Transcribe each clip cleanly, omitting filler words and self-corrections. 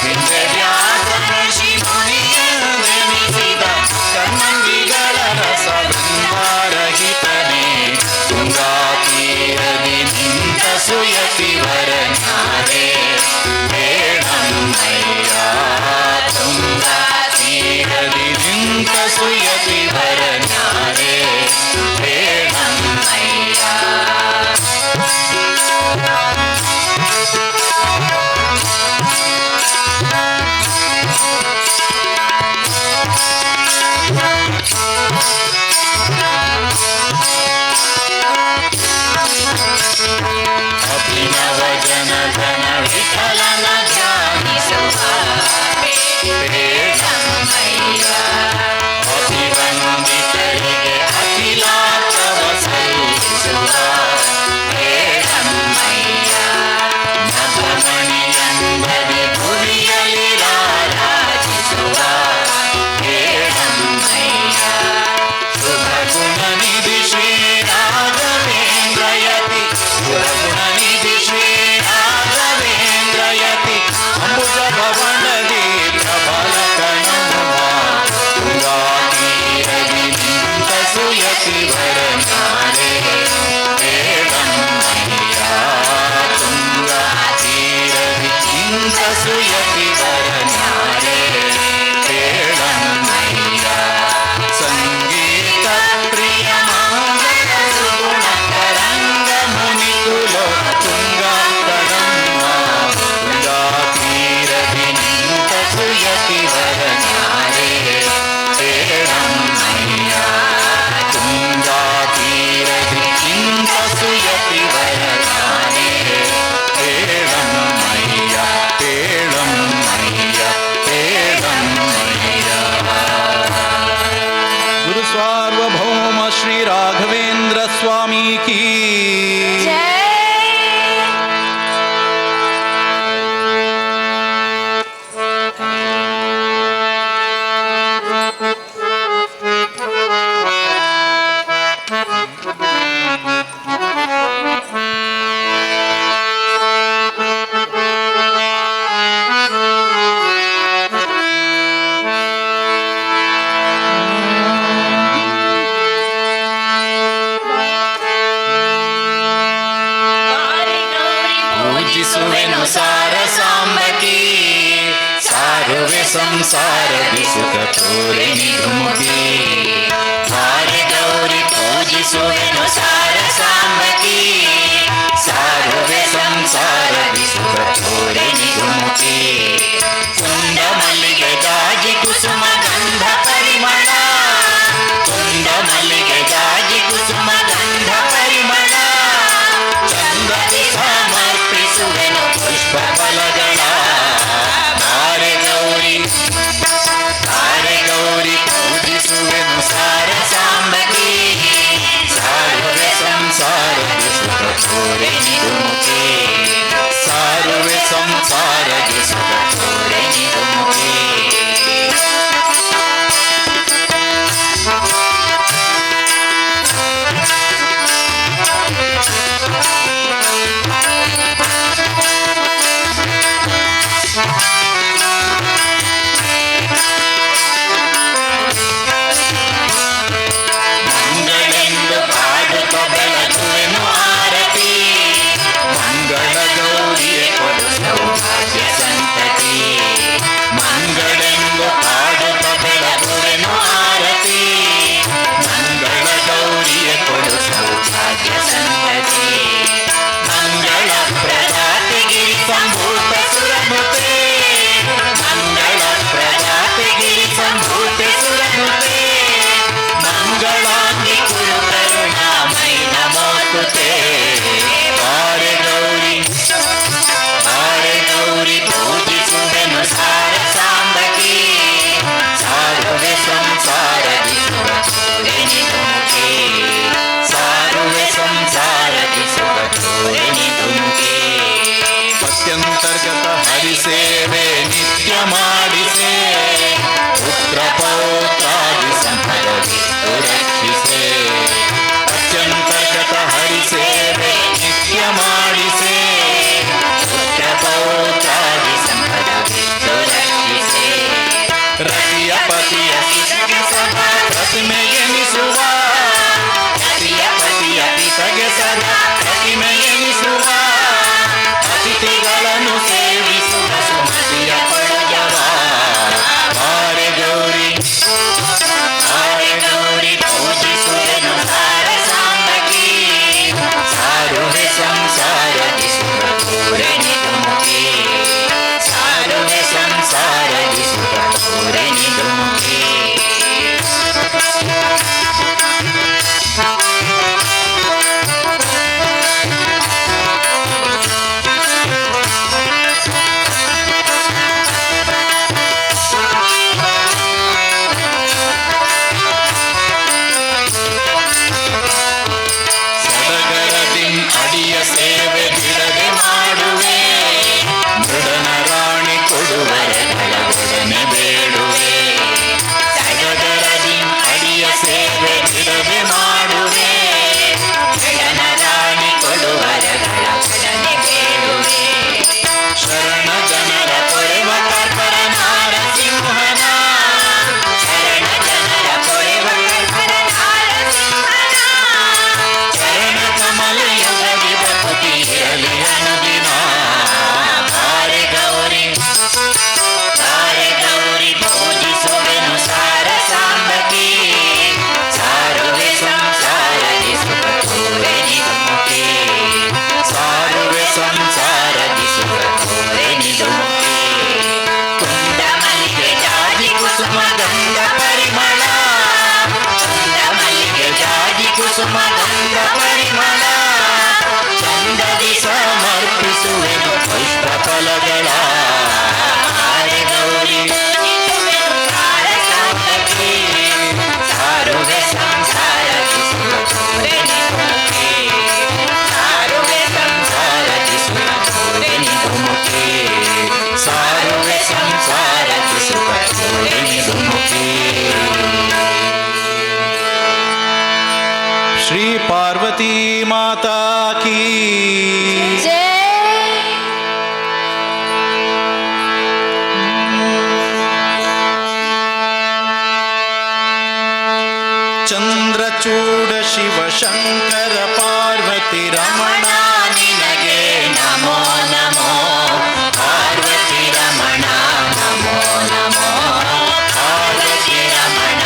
ಹಿಂದೆ ವ್ಯಾಸ ಋಷಿ ಮುನಿಯನೆನಿಸಿದ ಕನ್ನಂಗಿಗಳ ರಸ ಬೃಂದಾರಹಿತನೇ ತುಂಗಾ ತೀರದಿ ನಿಂತ ಸುಯತಿವರ ಜ್ಞಾನೇ ಬೇಡಮ್ಮಯ್ಯ ತುಂಗಾ ತೀರದಿ ನಿಂತ ಸುಯತಿವರ ಜ್ಞಾನೇ ಬೇಡಮ್ಮಯ್ಯ. ಅಭಿನವ ಜನಧನ ವಿಠಲನ ಧ್ಯಾನಿಸುವ ಬೇಡಮ್ಮಯ್ಯ. ಅಭಿವಂದಿತರಿಗೆ ಅಖಿಲಾರ್ಥವ ಸಲ್ಲಿಸುವ ಬೇಡಮ್ಮಯ್ಯ. ನಭಮಣಿಯಂಬದಿ ಭುವಿಯಲ್ಲಿ ರಾರಾಜಿಸುವ ಬೇಡಮ್ಮಯ್ಯ. ಶುಭ ಗುಣನಿಧಿ ಶ್ರೀ ರಾಘವೇಂದ್ರಯತಿ ಗುಣನಿಧಿ ಶ್ರೀ ರಾಘವೇಂದ್ರಯತಿ ಅಂಬುಜ ಭವನದಿ ಪ್ರಬಲ ಕಣವ ತುಂಗಾ ತೀರದಿ ನಿಂತ ಸುಯತಿವರ ಜ್ಞಾನೇ ಬೇಡಮ್ಮಯ್ಯ. ತುಂಗಾ ತೀರದಿ ನಿಂತ ಸುಯತಿವರ ಜ್ಞಾನೇ ಬೇಡಮ್ಮಯ್ಯ. ಸಂಗೀತ ಪ್ರಿಯ ಮಾಂಗಲ ಸುಗುಣ ತರಂಗ ಮುನಿಕುಲೋ ತುಂಗಾ ಕಡಮ್ಮ ತುಂಗಾ ತೀರದಿ ನಿಂತ ಸುಯತಿವರ ಜ್ಞಾನೇ ಬೇಡಮ್ಮಯ್ಯ. ತುಂಗಾ ತೀರದಿ ನಿಂತ ಸುಯತಿವರ ಜ್ಞಾನೇ ಬೇಡಮ್ಮಯ್ಯ ಬೇಡಮ್ಮಯ್ಯ ಬೇಡಮ್ಮಯ್ಯ. ಗುರು ಸಾರ್ವಭೌಮ ಶ್ರೀ ರಾಘವೇಂದ್ರ ಸ್ವಾಮಿ ಕೀ ಪೂಜಿಸುವೆನು ಸಾರ ಸಾಂಬಕಿ ಸಾರುವೆ ಸಂಸಾರದಿ ಸುಖ ತೋರೆ ನಿಧುಮುಖಿ. ಹಾರೆ ಗೌರಿ ಪೂಜಿಸುವೆನು ಸಾರ ಸಾಂಬಕಿ ಸಾರುವೆ ಸಂಸಾರದಿ ಸುಖ ತೋರೆ ನಿಧುಮುಖಿ. ಕುಂದ ಮಲ್ಲಿಗೆ ಜಾಜಿ ಕುಸುಮ ಗಂಧ ಪರಿಮಳ ಕುಂದ ಮಲ್ಲಿಗೆ ಜಾಜಿ ಕುಸುಮ ಗಂಧ ಪರಿಮಳ ಚಂದದಿ ಸಮರ್ಪಿಸುವೆನು ಪುಷ್ಪ ಫಲಗಳ. ಹಾರೆ ಗೌರಿ ಪೂಜಿಸುವೆನು ಸಾರ ಸಾಂಬಕಿ ಸಾರುವೆ ಸಂಸಾರದಿ ಸುಖ ತೋರೆ ನಿಧುಮುಖಿ. ಸಾರುವೆ ಸಂಸಾರದಿ ಸುಖ ತೋರೆ ನಿಧುಮುಖಿ. ಮಂಗಳೆಂದು ಪಾದುಕ ಬೆಳಗುವೆನು ಆರತಿ ವರಗಳೊಡನೆ ಬೇಡುವೆ. ಸಡಗರದಿ ಅಡಿಯ ಸೇವೆ ಬಿಡದೆ ಮಾಡುವೆ. ಜಗನರಾಣಿ ಕೊಡು ವರಗಳೊಡನೆ ಬೇಡುವೆ. ಶರಣ ಜನರ ಪೊರೆವ ಕರ್ಪರ ನಾರಸಿಂಹನ. ಶರಣ ಜನರ ಪೊರೆವ ಕರ್ಪರ ನಾರಸಿಂಹನ. ಶರಣ ಕಮಲ ಯುಗದಿ ಭಕ್ತಿ ಇರಲಿ ಅನುದಿನ. ತಾರೆ ಗೌರಿ ತಾರೆ ಗೌರಿ ಪೂಜಿಸುವೆನು ಸಾರ ಸಾಂಬಕಿ. ಸಾರುವೆ ಸಂಸಾರದಿ ಸುಖ ತೋರೆ ನಿಧುಮುಖಿ. ಸಾರುವೆ ಸಂಸಾರದಿ ಸುಖ ತೋರೆ ನಿಧುಮುಖಿ. ಕುಂದ ಮಲ್ಲಿಗೆ ಜಾಜಿ ಕುಸುಮ ಗಂಧ ಪರಿಮಳ. ಕುಂದ ಮಲ್ಲಿಗೆ ಜಾಜಿ ಕುಸುಮ ಗಂಧ ಪರಿಮಳ. ಚಂದದಿ ಸಮರ್ಪಿಸುವೆನು ಪುಷ್ಪ ಫಲಗಳ. ತಾರೆ ಗೌರಿ ಸಾರ ಸಾಂಬಕಿ. ಸಾರುವೆ ಸಂಸಾರದಿ ಸುಖ ತೋರೆ ನಿಧುಮುಖಿ. ಸಾರುವೆ ಸಂಸಾರದಿ ಸುಖ ತೋರೆ ನಿಧುಮುಖಿ. ಸಾರುವೆ ಸಂಸಾರದಿ ಸುಖ ತೋರೆ ನಿಧುಮುಖಿ. ಶ್ರೀ ಪಾರ್ವತಿ ಮಾತಾ ಕೀ. ಚಂದ್ರಚೂಡ ಶಿವ ಶಂಕರ ಪಾರ್ವತಿ ರಮಣ ನಿನಗೆ ನಮೋ ನಮೋ. ಪಾರ್ವತಿ ರಮಣ ನಮೋ ನಮೋ. ಪಾರ್ವತಿ ರಮಣ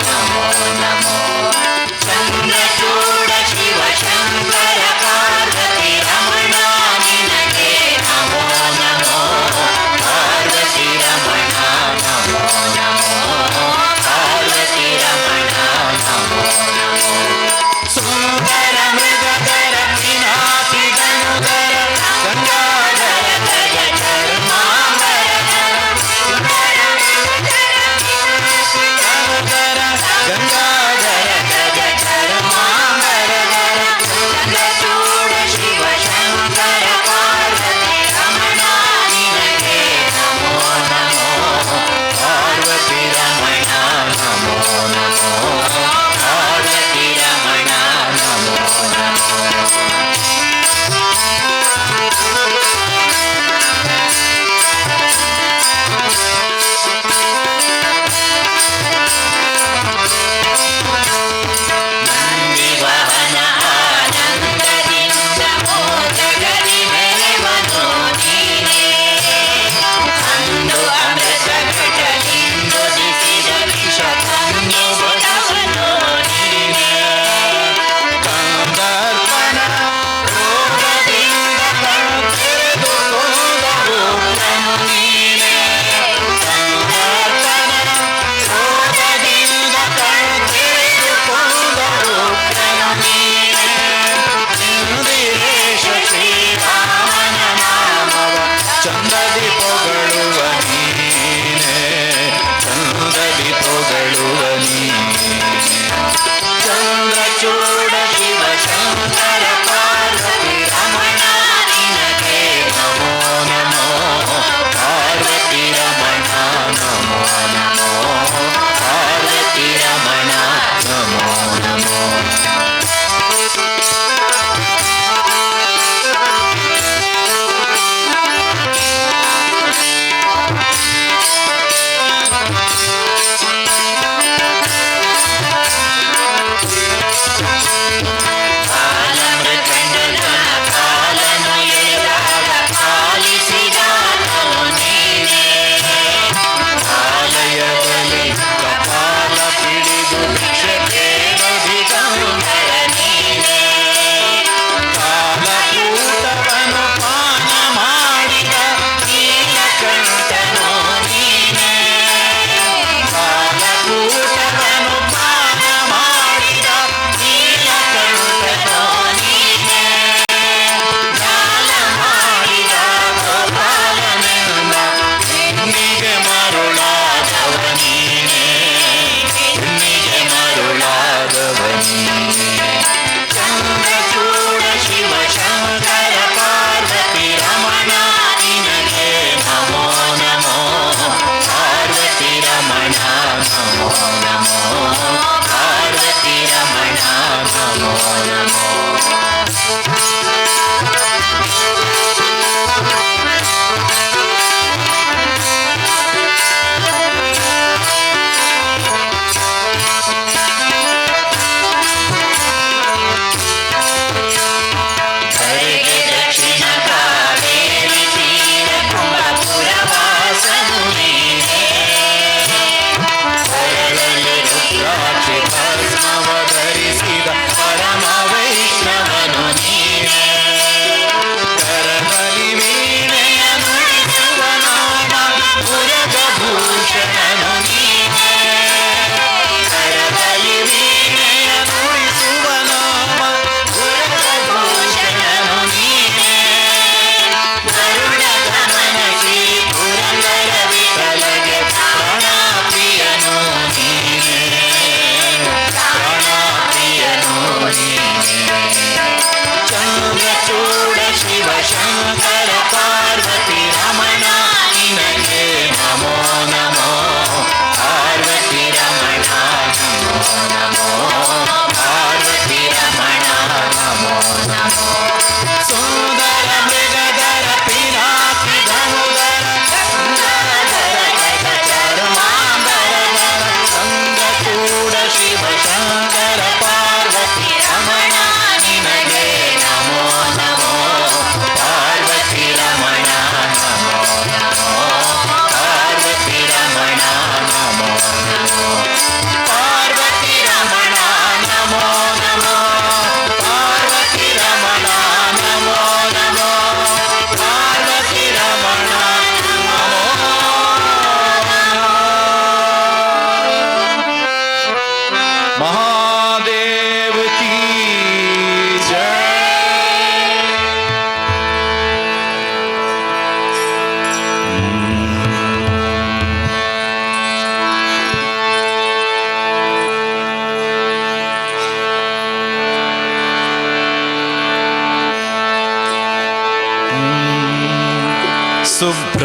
ನಮೋ ನಮೋ. ಚಂದ್ರಚೂಡ ಶಿವ ಶಂಕರ ಪಾರ್ವತಿ ರಮಣ ನಿನಗೆ ನಮೋ ನಮೋ. ಪಾರ್ವತಿ ರಮಣ ನಮೋ ನಮೋ. ಪಾರ್ವತಿ ರಮಣ ನಮೋ ನಮೋ. ಸುಂದರ ಮೃಗಧರ ಪಿನಾಕಿ ಗಂಧರ ಗಂಗಾಧರ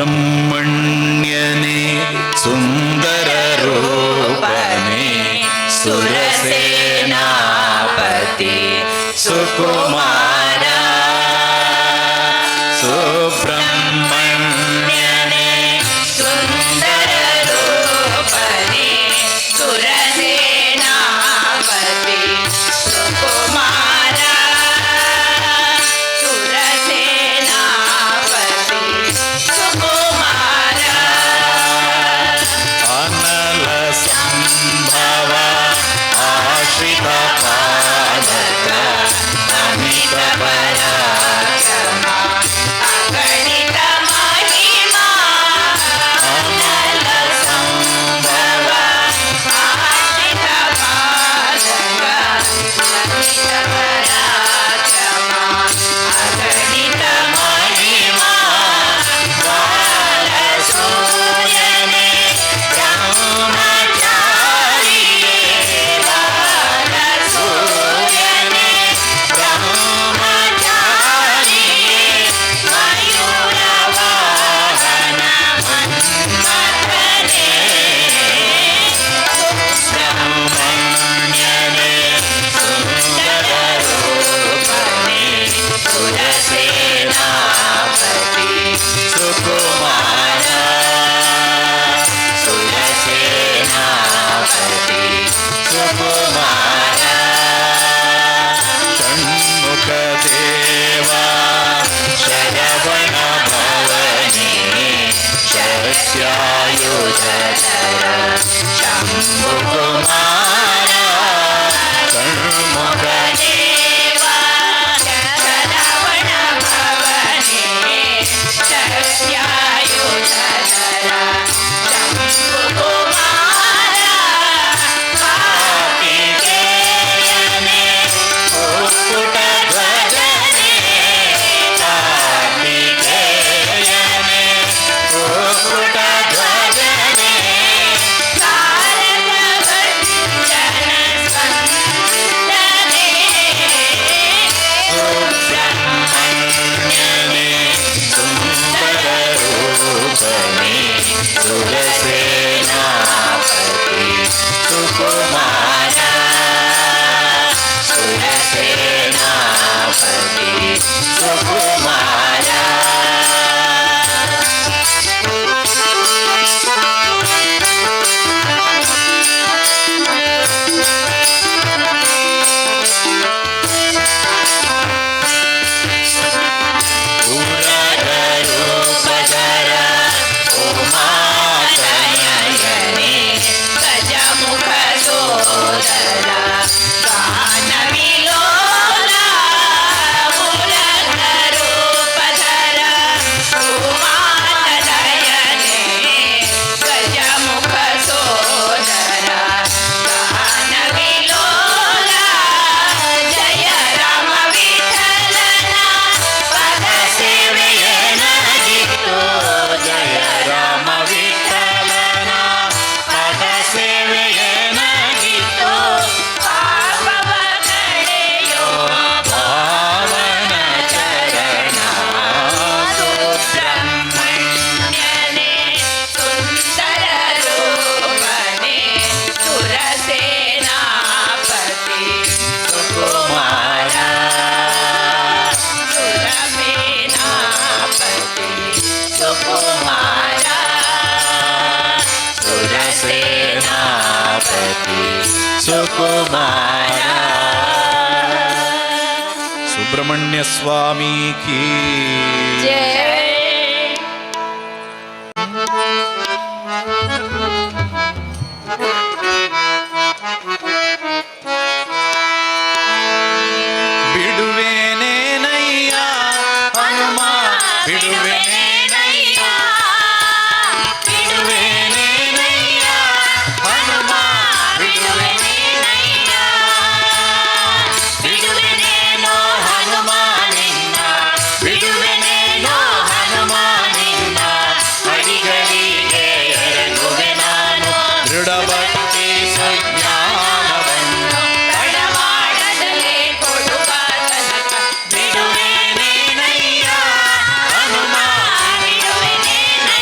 ಸುಬ್ರಹ್ಮಣ್ಯನೇ ಸುಂದರ ರೂಪನೇ ಸುರಸೇನಾಪತಿ ಸುಕುಮಾರ ಸುಬ್ರಹ್ಮಣ್ಯನೇ ಸುಂದರ ರೂಪನೇ ಸುರಸೇನಾಪತಿ ಸುಕುಮಾರ ಸುರಸೇನಾಪತಿ ಸುಕುಮಾರ ಅನಲ ಸಂಭವ ಆಶ್ರಿತ ಪಾಲಕ ಅಮಿತ ಪರಾಕ್ರಮ ಅಗಣಿತ ಮಹಿಮಾ ಅನಲ ಸಂಭವ ಆಶ್ರಿತ ಪಾಲಕ ಅಮಿತ ಪರಾಕ್ರಮ ಅಗಣಿತ ಮಹಿಮಾ ಬಾಲ ಸೂರ್ಯನೇ ಬ್ರಹ್ಮಚಾರಿಯೇ ಬಾಲ ಸೂರ್ಯನೇ ಬ್ರಹ್ಮಚಾರಿಯೇ ಮಯೂರ ವಾಹನ ಮನ್ಮಥನೇ ಸುಬ್ರಹ್ಮಣ್ಯನೇ ಸುಂದರ ರೂಪನೇ ಸುರಸೇನಾಪತಿ ಸುಕುಮಾರ ಸುರಸೇನಾಪತಿ ಸುಕುಮಾರ ಷಣ್ಮುಖ ದೇವ ಶರವಣ ಭವನೇ ಶಸ್ಯಾಯುಧರ ಶಂಭುಕುಮಾರ ಷಣ್ಮುಖ ದೇವ ಶರವಣ ಭವನೇ ಶಸ್ಯಾಯುಧರ ಶಂಭುಕುಮಾರ ಕಾರ್ತಿಕೇಯನೇ ಮುಕುಟ ಧ್ವಜನೇ ಕಾರ್ತಿಕೇಯನೇ ಮುಕುಟ ಧ್ವಜನೇ ತಾರಕ ಭಂಜನ ಸ್ಪಂದನೇ ಸುಬ್ರಹ್ಮಣ್ಯನೇ ಸುಂದರ ರೂಪನೇ ಸುರಸೇನಾಪತಿ ಸುಕುಮಾರ ಸುರಸೇನಾಪತಿ ಸುಕುಮಾರ ಪುರರ ರೂಪಧರ ಉಮಾತನಯನೇ ಗಜಮುಖ ಸೋದರ ಗಾನ ವಿಲೋಲ ಪುರರ ರೂಪಧರ ಉಮಾತನಯನೇ ಗಜಮುಖ ಸೋದರ ಗಾನ ವಿಲೋಲ ಜಯ ರಾಮ ವಿಠಲನ ಪದ ಸೇವೆಯನಾಗಿತ್ತು ಜಯ ರಾಮ ವಿಠಲನ ಪದ ಸೇವೆಯನಾಗಿತ್ತು ಪಾಪವ ಕಳೆಯೋ ಪಾವನ ಚರಣ ಸುಬ್ರಹ್ಮಣ್ಯನೇ ಸುಂದರ ರೂಪನೇ ಸುರಸೇನಾಪತಿ ಸುಕುಮಾರ ಸುರಸೇನಾಪತಿ ಸುಕುಮಾರ ಸುರಸೇನಾಪತಿ ಸುಕುಮಾರ ಸುಬ್ರಹ್ಮಣ್ಯ ಸ್ವಾಮಿ ಕೀ ಜಯ ಬಿಡುವೇನೇನಯ್ಯ ಹನುಮ ಬಿಡುವೇನೇನಯ್ಯ ಬಿಡುವೇನೇನಯ್ಯ ಹನುಮ ಬಿಡುವೆನೇನಯ್ಯ ಬಿಡುವೆನೇನೋ ಹನುಮ ನಿನ್ನ ಬಿಡುವೆನೇನೋ ಹನುಮ ನಿನ್ನ ಅಡಿಗಳಿಗೆ ಎರಗುವೆ ನಾನು ದೃಢಭಕ್ತಿ ಸುಜ್ಞಾನವನ್ನು ತಡಮಾಡದಲೇ ಕೊಡುವ ತನಕ ಬಿಡುವೆನೇನಯ್ಯ ಹನುಮ ಬಿಡುವೆನೇನಯ್ಯ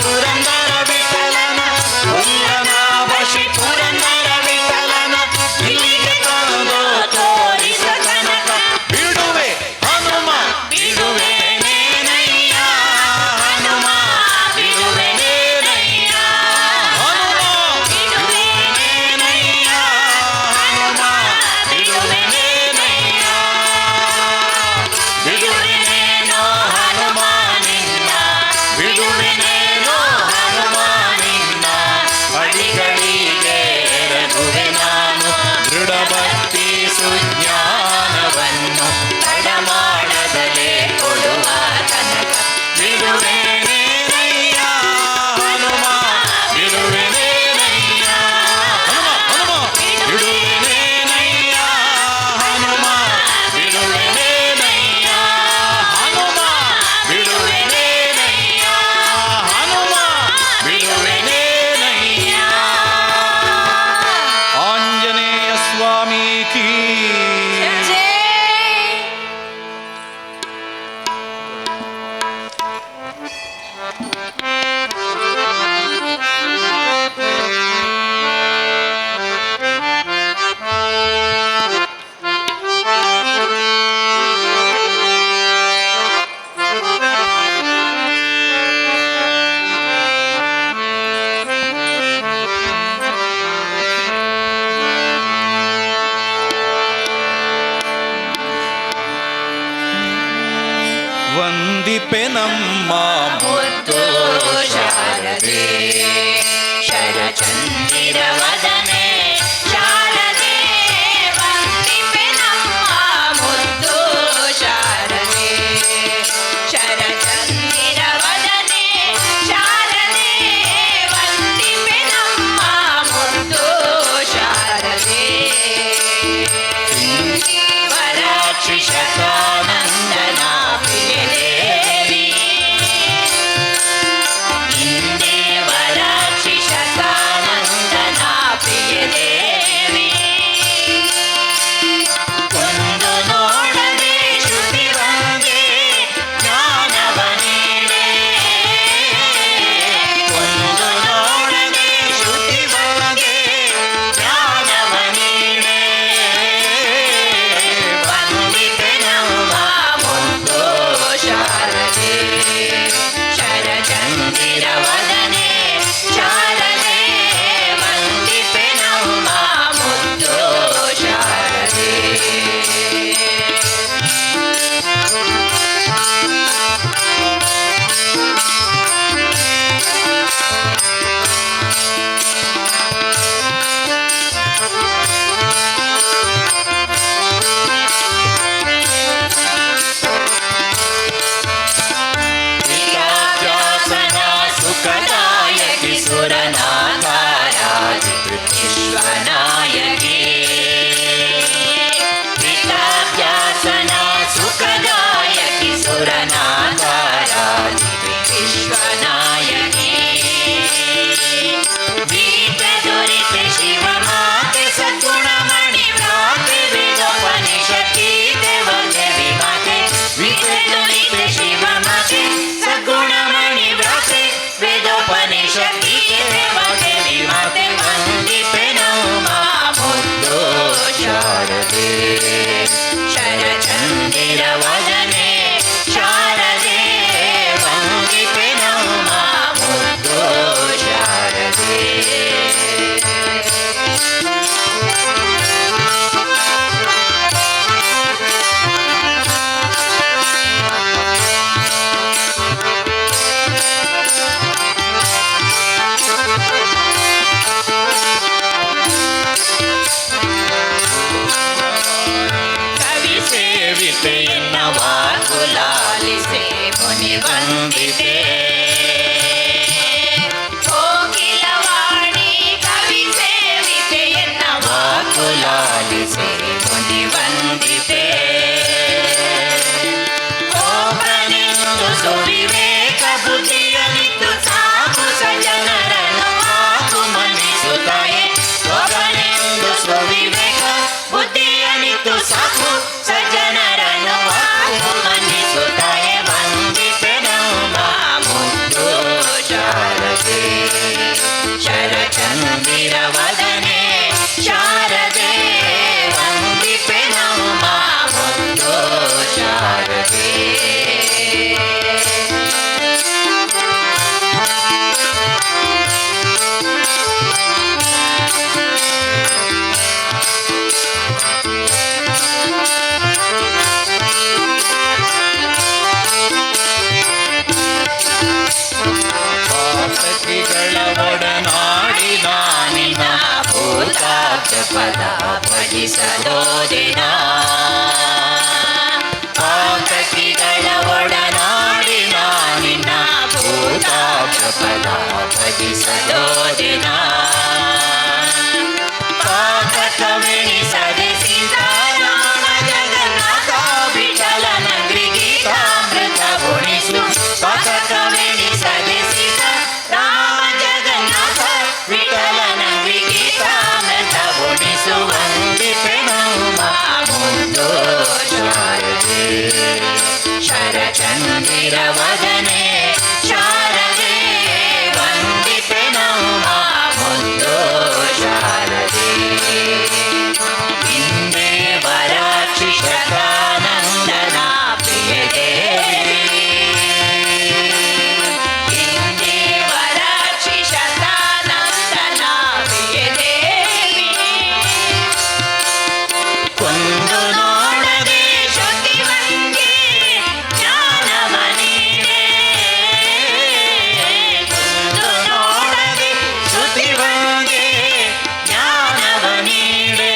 ಪುರಂದರ ವಿಠಲನ ಉಲ್ಲನಾಭ ಶ್ರೀ ಪುರಂದರ ವಿಠಲನ ಇಲ್ಲಿಗೆ ತಂದು ತೋರಿಸ ಕನಕ ಬಿಡುವೆ ಹನುಮ ಬಿಡುವೆ ನೇನಯ್ಯ ಹನುಮ ಬಿಡುವೆ ನೇನಯ್ಯ ಹನುಮ ಬಿಡುವೆ ನೇನಯ್ಯ ಹನುಮ ಬಿಡುವೆ ನೇನಯ್ಯ ಬಿಡುವೆನೇನೋ ಹನುಮ ನಿನ್ನ ಬಿಡುವೆನೇನೋ ಹನುಮ ನಿನ್ನ ಅಡಿಗಳಿಗೆ ಎರಗುವೆ ನಾನು ದೃಢ ಭಕ್ತಿ ಸುಜ್ಞಾನವನ್ನು ತಡಮಾಡದಲೇ ಕೊಡುವ ತನಕ ಬಿಡುವೆ ನೇನಯ್ಯ ಹನುಮ ಬಿಡುವೆ ನೇನಯ್ಯ ಹನುಮ ಬಿಡುವೆ ನೇನಯ್ಯ ಹನುಮ ಬಿಡುವೆ ನೇನಯ್ಯ ಹನುಮ ಬಿಡುವೆ ನೇನಯ್ಯ ಹನುಮ ಬಿಡುವೆ ನೇನಯ್ಯ ಆಂಜನೇಯ ಸ್ವಾಮಿ ಕೀ ವಂದಿಪೆ ನಮ್ಮ ಮುದ್ದು ಶಾರದೆ ಶರಚಂದಿರ ವದನೆ ಶಾರದೆ ವಂದಿಪೆ ನಮ್ಮ ಮುದ್ದು ಶಾರದೆ ಶರಚಂದಿರ ವದನೆ ಶಾರದೆ ವಂದಿಪೆ ನಮ್ಮ ಮುದ್ದು ಶಾರದೆ ವರಾಕ್ಷಿಷಕಾನಂದನ ಪ್ರಿಯ ದೇವಿ ಇಂದೇ ವರಾಕ್ಷಿಷಕಾನಂದನ ಪ್ರಿಯ ದೇವಿ ಒಂದು ನೋಡದೆ ಶ್ರುತಿ ವಂದೇ ಜ್ಞಾನವ ನೀಡೆ ಒಂದು ನೋಡದೆ ಶ್ರುತಿ ವಂದೇ ಜ್ಞಾನವ ನೀಡೆ ವಂದಿತೆ ನಮ್ಮ ಮುದ್ದು ಶಾರದೆ ಶರಚಂದಿರ ವದನೆ ಶಾರದೆ ವಂದಿತೆ ನಮ್ಮ ಮುದ್ದು ಶಾರದೆ ವಿದ್ಯಾಭ್ಯಾಸನ ಸುಖದಾಯಕಿ ಸುರನಾಥಾರಾಧಿ ವಿಶ್ವನಾಯಕಿ ವಿದ್ಯಾಭ್ಯಾಸನ ಸುಖದಾಯಕಿ ಸುರನಾಥಾರಾಧಿ ವಿಶ್ವನಾಯಕಿ ದೀಪ ದುರಿತ ಶಿವ ಮಾತೆ ಸದ್ಗುಣಮಣಿ ವ್ರಾತೆ ವೇದೋಪನಿಷತ್ತೀತೆ ವಂದೇ ವಿಮಾತೆ ವಿದ್ಯುದುರಿತ ಶಿವ ಮಾತೆ ಸದ್ಗುಣಮಣಿ ವ್ರಾತೆ ವೇದೋಪನಿಷತ್ತೀತೆ ವಂದೇ ವಿಮಾತೆ ವಂದಿಪೆ ನಮ್ಮ ಮುದ್ದು ಶಾರದೆ ಶರಚಂದಿರ ವದನೆ ಶಾರದೆ ವಂದಿಪೆ ನಮ್ಮ ಮುದ್ದು ಶಾರದೆ ಕವಿ ಸೇವಿತೆಯನ್ನ ವಾಕುಲಾಲಿಸೆ ಮುನಿ ವಂದಿತೆ ಕೋಕಿಲವಾಣಿ ಕವಿ ಸೇವಿತೆಯನ್ನ ವಾಕುಲಾಲಿಸೆ ಮುನಿ ವಂದಿತೆ ಕೋಪನೆಂದು ಸುವಿವೇಕ ಬುದ್ಧಿಯನಿತ್ತು ಸಾಕು ಸಜ್ಜನರನ್ನು ಹಾಕು ಮನ್ನಿಸುತ್ತಾಯೆ ಕೋಪನೆಂದು ಸುವಿವೇಕ ಬುದ್ಧಿಯನಿತ್ತು ಸಾಕು ಸಜ್ಜನರನ್ನು ಹಾಕು ಮನ್ನಿಸುತ್ತಾಯೆ ವಂದಿತೆ ನಮ್ಮ ಮುದ್ದು ಶಾರದೆ ಪದ ಭಜಿಸಲೋ ದಿನ ಆತಕಿಗಳ ಒಡನಾಡಿನ ನಿನ್ನ ಭೂತಾಕ್ಷ ಪದ ಭಜಿಸಲೋ ದಿನ ಪಾತಕವೆಣಿಸದೆ ಸೀತಾರಾಮ ಜಗನ್ನಾಥ ವಿಠಲನಂಗ್ರಿ ಗೀತಾಮೃತ ಉಣಿಸು ಪಾತಕವೆಣಿಸದೆ ಸೀತಾರಾಮ ಜಗನ್ನಾಥ ವಿಠಲನಂಗ್ರಿ ಗೀತಾಮೃತ ಉಣಿಸು ವಂದಿಪೆ ನಮ್ಮ ಮುಂದೋ ಶಾರದೆ ಶರಚಂದಿರ ವದನೆ ಶಾರದೆ ವಂದಿಪೆ ನಮ್ಮ ಮುಂದೋ ಶಾರದೆ ಹಿಂದೆ ವರಾಕ್ಷಿ ಶತಾನಂದನ ಪ್ರಿಯ ದೇವಿ ಹಿಂದೆ ವರಾಕ್ಷಿ ಶತಾನಂದನ ಪ್ರಿಯ ದೇವಿ ಕೊಂದು ನೋಡದೆ ಶ್ರುತಿವಂಗೆ ಜ್ಞಾನವ ನೀಡೆ ಕೊಂದು ನೋಡದೆ ಶ್ರುತಿವಂಗೆ ಜ್ಞಾನವ ನೀಡೆ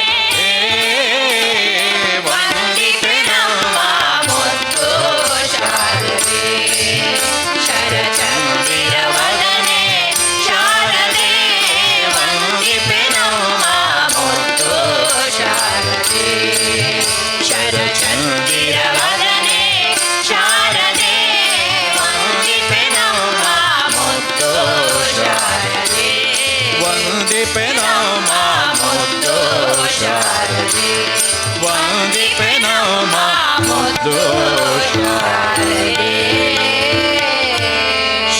ವಂದಿಪೆ ನಮ್ಮ ಮುದ್ದು ಶಾರದೆ ಶರಚಂದಿರ ವದನೆ ಶಾರದೆ ವಂದಿಪೆ ನಮ್ಮ ಮುದ್ದು ಶಾರದೆ ಶರಚಂದಿರ ವದನೆ ಶಾರದೆ ವಂದಿಪೆ ನಮ್ಮ ಮುದ್ದು ಶಾರದೆ ವಂದಿಪೆ ನಮ್ಮ ಮುದ್ದು ಶಾರದೆ ವಂದಿಪೆ ನಮ್ಮ ಮುದ್ದು ಶಾರದೆ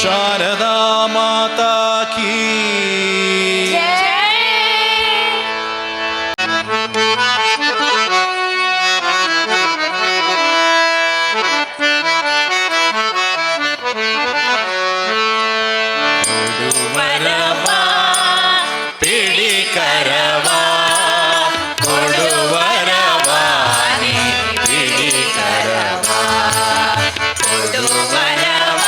ಶಾರದಾ ಮಾತಾ ಕೀ ವರವ ಪಿಡಿಕರವ ಕೊಡುವರವ ಪಿಡಿಕರವ ಕೊಡುವರವ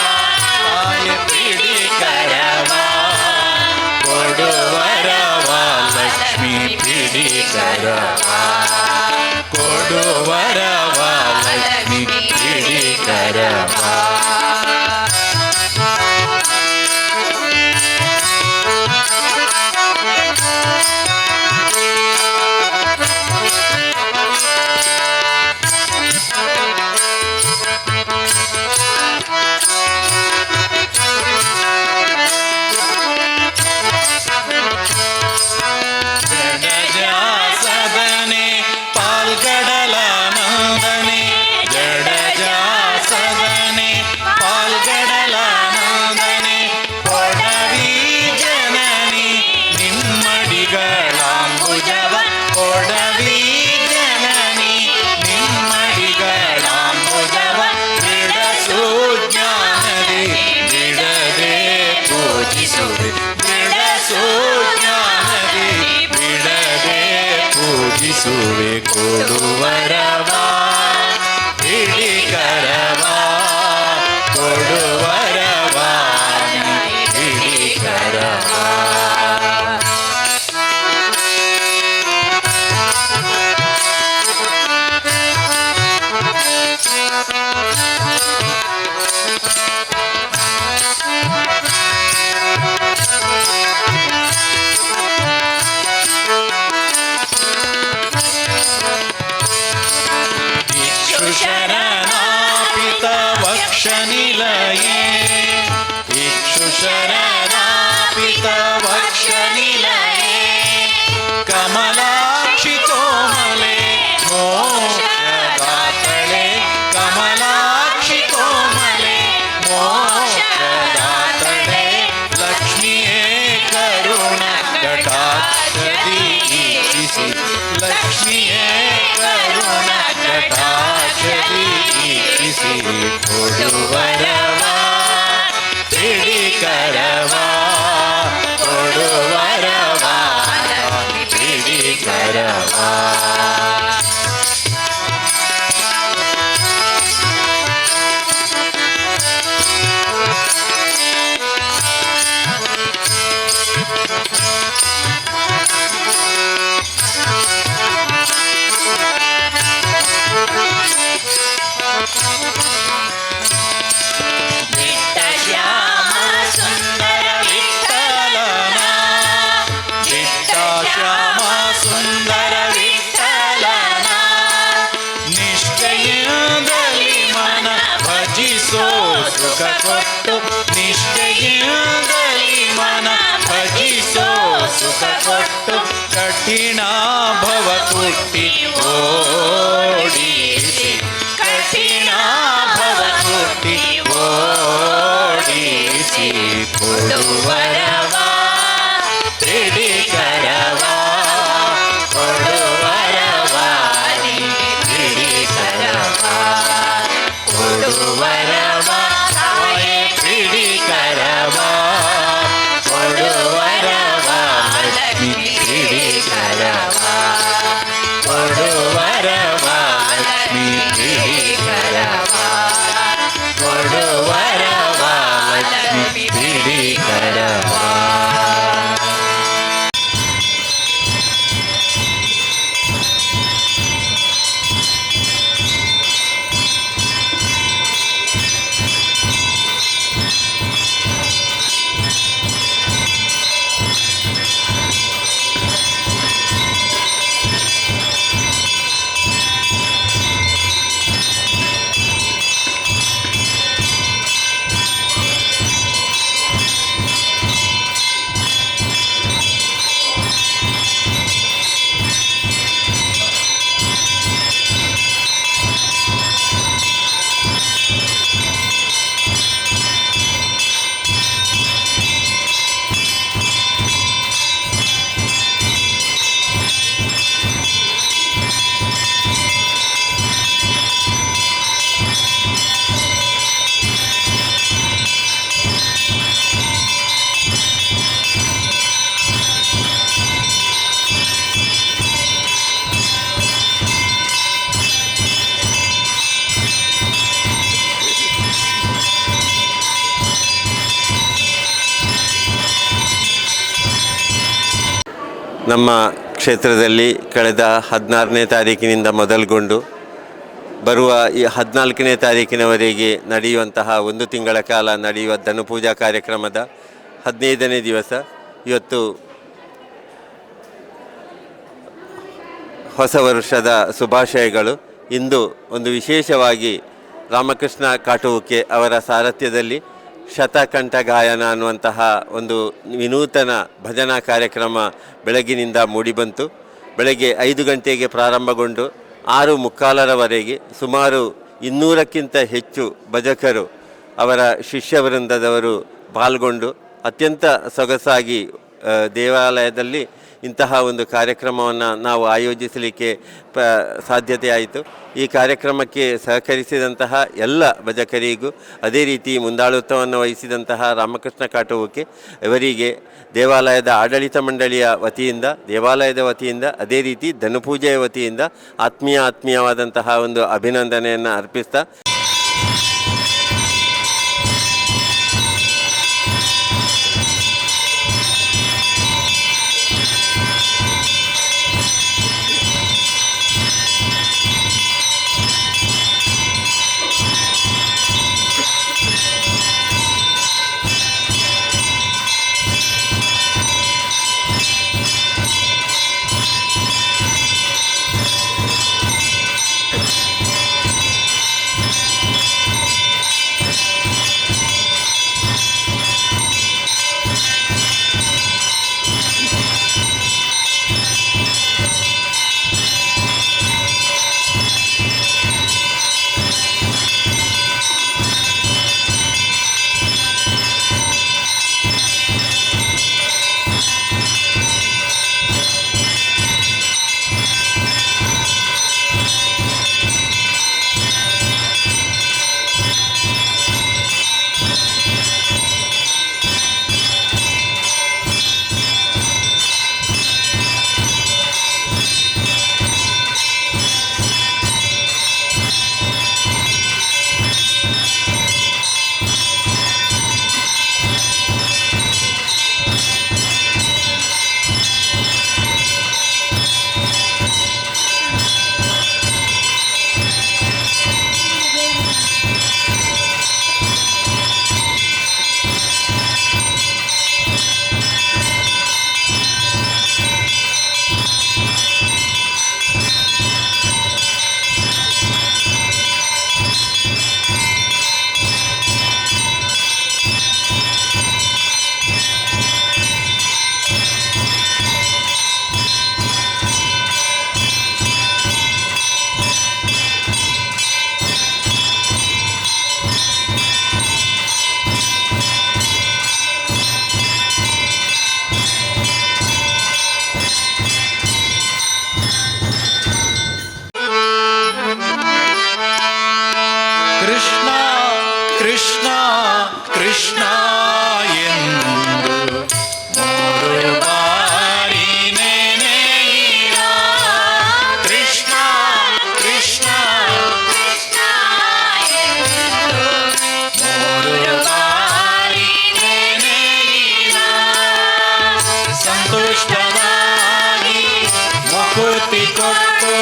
ಪಿಡಿಕರವ ಕೊಡುವರವ ಲಕ್ಷ್ಮೀ ಪಿಡಿಕರವ ಕೊಡುವರವ ಲಕ್ಷ್ಮೀ ಪಿಡಿಕರವ ಜಡಜಾಸದನೆ ಪಾಲ್ಗಡಲ ನಂದನೆ ಜಡಜಾಸದನೆ ಪಾಲ್ಗಡಲ ನಂದನೆ ಕೊಡವಿ ಜನನಿ ನಿಮ್ಮಡಿಗಳಾಂಬುಜವ ಕೊಡವಿ ಜನನಿ ನಿಮ್ಮಡಿಗಳಾಂಬುಜವ ಬಿಡಸು ಜ್ಞಾನದಿ ಬಿಡದೆ ಪೂಜಿಸುವೆ ಬಿಡಸು ಜ್ಞಾನದಿ ಬಿಡದೆ ಪೂಜಿಸುವೆ ಕೊಡುವರವ ಹಿಡಿಕರವ ಕೊಡುವರವ ಹಿಡಿಕರವ इक्षुशरणापित वक्षनिलये इक्षुशरणापित वक्षनिलये कमलाक्षि कोमले मोक्षदातळे कमलाक्षि कोमले मोक्षदातळे लक्ष्मीये करुण कटाक्षदी ईक्षिसि लक्ष्मीये करुण कटाक्षदी ईक्षिसि ಕೊಡುವರವ ಪಿಡಿಕರವ ಕೊಡುವರವ ಪಿಡಿಕರವ ಕೊಟ್ಟು ನಿಷ್ಠೆಯಿಂದಲೇ ಮನ ಭಜಿಸೋ ಸುಖ ಕೊಟ್ಟು ಕಠಿಣ ಭವ ಕುಟ್ಟಿ ಓಡಿಸಿ ಕಠಿಣ ಭವ ಕುಟ್ಟಿ ಓಡಿಸಿ ಕೊಡುವರವ ಪಿಡಿಕರವ ಕೊಡುವರವ ಪಿಡಿಕರವ ಕೊಡುವರವ ಪಿಡಿಕರವ ಕೊಡುವರವ ಲಕ್ಷ್ಮೀ ಪಿಡಿಕರವ ಕೊಡುವರವ ಲಕ್ಷ್ಮೀ ಪಿಡಿಕರವ ಕೊಡುವರವ ಲಕ್ಷ್ಮೀ ಪಿಡಿಕರವ. ನಮ್ಮ ಕ್ಷೇತ್ರದಲ್ಲಿ ಕಳೆದ 16ನೇ ತಾರೀಕಿನಿಂದ ಮೊದಲುಗೊಂಡು ಬರುವ ಈ 14ನೇ ತಾರೀಕಿನವರೆಗೆ ನಡೆಯುವಂತಹ ಒಂದು ತಿಂಗಳ ಕಾಲ ನಡೆಯುವ ಧನುಪೂಜಾ ಕಾರ್ಯಕ್ರಮದ 15ನೇ ದಿವಸ ಇವತ್ತು ಹೊಸ ವರ್ಷದ ಶುಭಾಶಯಗಳು. ಇಂದು ಒಂದು ವಿಶೇಷವಾಗಿ ರಾಮಕೃಷ್ಣ ಕಾಟುವುಕೆ ಅವರ ಸಾರಥ್ಯದಲ್ಲಿ ಶತಕಂಠ ಗಾಯನ ಅನ್ನುವಂತಹ ಒಂದು ವಿನೂತನ ಭಜನಾ ಕಾರ್ಯಕ್ರಮ ಬೆಳಗಿನಿಂದ ಮೂಡಿಬಂತು. ಬೆಳಗ್ಗೆ 5 ಗಂಟೆಗೆ ಪ್ರಾರಂಭಗೊಂಡು 6:45ರವರೆಗೆ ಸುಮಾರು 200ಕ್ಕಿಂತ ಹೆಚ್ಚು ಭಜಕರು ಅವರ ಶಿಷ್ಯವೃಂದದವರು ಪಾಲ್ಗೊಂಡು ಅತ್ಯಂತ ಸೊಗಸಾಗಿ ದೇವಾಲಯದಲ್ಲಿ ಇಂತಹ ಒಂದು ಕಾರ್ಯಕ್ರಮವನ್ನು ನಾವು ಆಯೋಜಿಸಲಿಕ್ಕೆ ಸಾಧ್ಯತೆ ಆಯಿತು. ಈ ಕಾರ್ಯಕ್ರಮಕ್ಕೆ ಸಹಕರಿಸಿದಂತಹ ಎಲ್ಲ ಭಜಕರಿಗೂ, ಅದೇ ರೀತಿ ಮುಂದಾಳತ್ವವನ್ನು ವಹಿಸಿದಂತಹ ರಾಮಕೃಷ್ಣ ಕಾಟುವುಕೆ ಇವರಿಗೆ ದೇವಾಲಯದ ಆಡಳಿತ ಮಂಡಳಿಯ ವತಿಯಿಂದ, ದೇವಾಲಯದ ವತಿಯಿಂದ, ಅದೇ ರೀತಿ ಧನುಪೂಜೆಯ ವತಿಯಿಂದ ಆತ್ಮೀಯವಾದಂತಹ ಒಂದು ಅಭಿನಂದನೆಯನ್ನು ಅರ್ಪಿಸ್ತಾ ಕೃಷ್ಣ ಎಂದು ಮೂರು ಬಾರಿ ನೆನೆಯಿರೋ. ಕೃಷ್ಣ ಕೃಷ್ಣ ಕೃಷ್ಣ ಎಂದು ಮೂರು ಬಾರಿ ನೆನೆಯಿರೋ. ಸಂತುಷ್ಟನಾಗಿ ಮುಕುತಿ ಕೊಟ್ಟು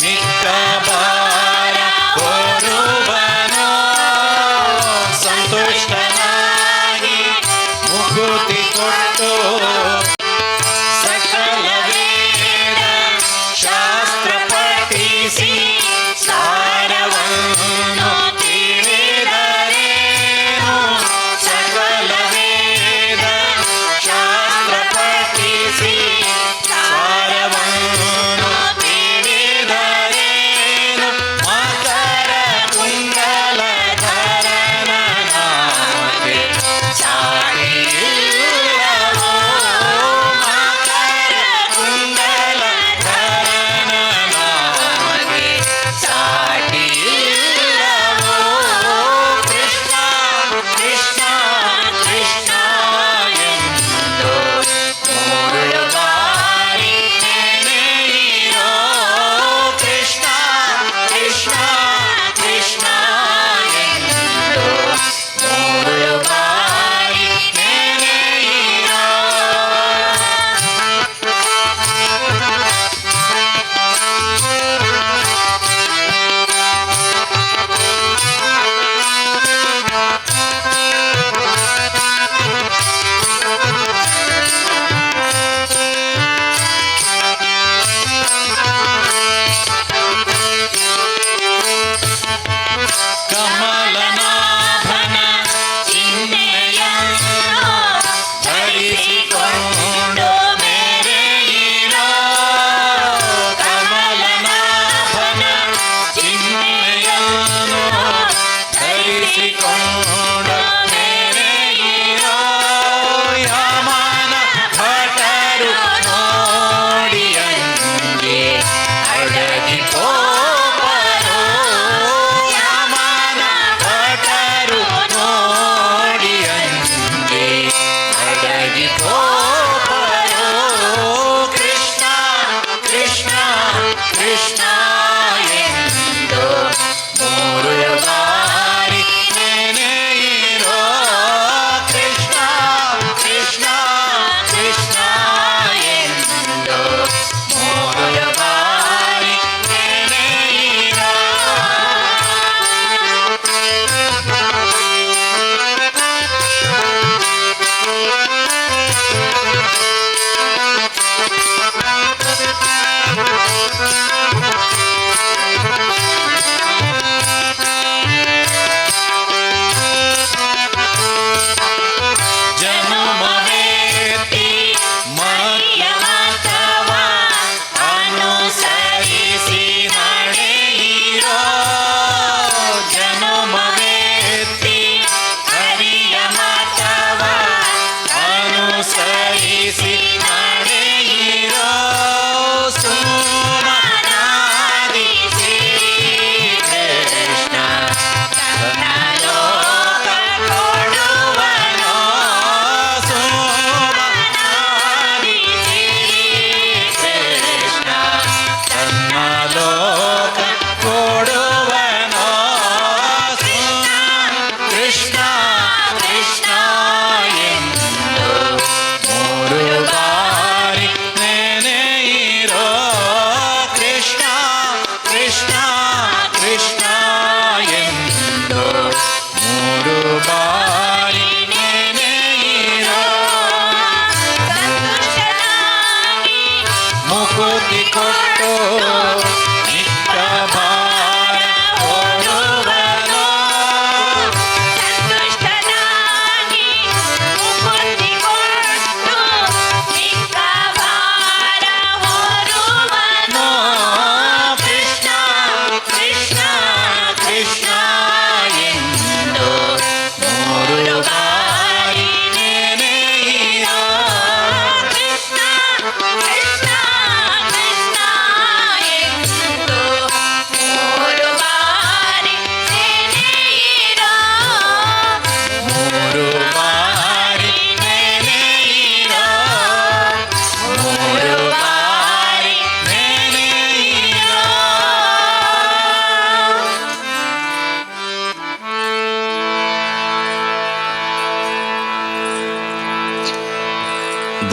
ಮಿಕ್ಕ ಭಾರ ಹೊರುವನೋ. ಸಂತುಷ್ಟನಾಗಿ ಮುಕುತಿ ಕೊಟ್ಟು ಸಕಲ ವೇದ ಶಾಸ್ತ್ರ ಪಠಿಸಿ ಸಾರವನ್ನು ತಿಳಿದರೇನು. ಸಕಲ ವೇದ ಶಾಸ್ತ್ರ ಪಠಿಸಿ ಸಾರವನ್ನು ತಿಳಿದರೇನು. ಮಕರ ಕುಂಡಲಧರನ ನಾಮಕ್ಕೆ ಸಾಟಿಯಿಲ್ಲವೋ. ಮಕರ ಕುಂಡಲಧರನ ನಾಮಕ್ಕೆ ಸಾಟಿಯಿಲ್ಲವೋ. ಕೃಷ್ಣ ಕೃಷ್ಣ ಕೃಷ್ಣ ಎಂದು ಮೂರು ಬಾರಿ ನೆನೆಯಿರೋ. ಕೃಷ್ಣ ಕೃಷ್ಣ ಕೃಷ್ಣ ಎಂದು ಮೂರು ಬಾರಿ ನೆನೆಯಿರೋ. ಕಮಲನಾಭನ ಚಿಹ್ನೆಯನ್ನು ಧರಿಸಿಕೊಂಡು ಮೆರೆಯಿರೋ. ಕಮಲನಾಭನ ಚಿಹ್ನೆಯನ್ನು ಧರಿಸಿಕೊಂಡು ಮೆರೆಯಿರೋ. ಯಮನ ಭಟರು ನೋಡಿಯಂಗೆ ಅಡಗಿ ಪೋಪರೋ. ಯಮನ ಭಟರು ನೋಡಿಯಂಗೆ ಅಡಗಿ ಪೋಪರೋ. ಕೃಷ್ಣ ಕೃಷ್ಣ ಕೃಷ್ಣ ಎಂದು ಮೂರು ಬಾರಿ ನೆನೆಯಿರೋ. ಕೃಷ್ಣ ಕೃಷ್ಣ ಕೃಷ್ಣ ಎಂದು ಮೂರು ಬಾರಿ ನೆನೆಯಿರೋ. ಜನುಮವೇತಿ ಮರ್ಯಮತವ ಅನುಸರಿಸಿ ನಡೆಯಿರೋ. ಜನುಮವೇತಿ ಹರಿಯಮತವ ಅನುಸರಿಸಿ ನಡೆಯಿರೋ. ಸುಮನಾಗಿ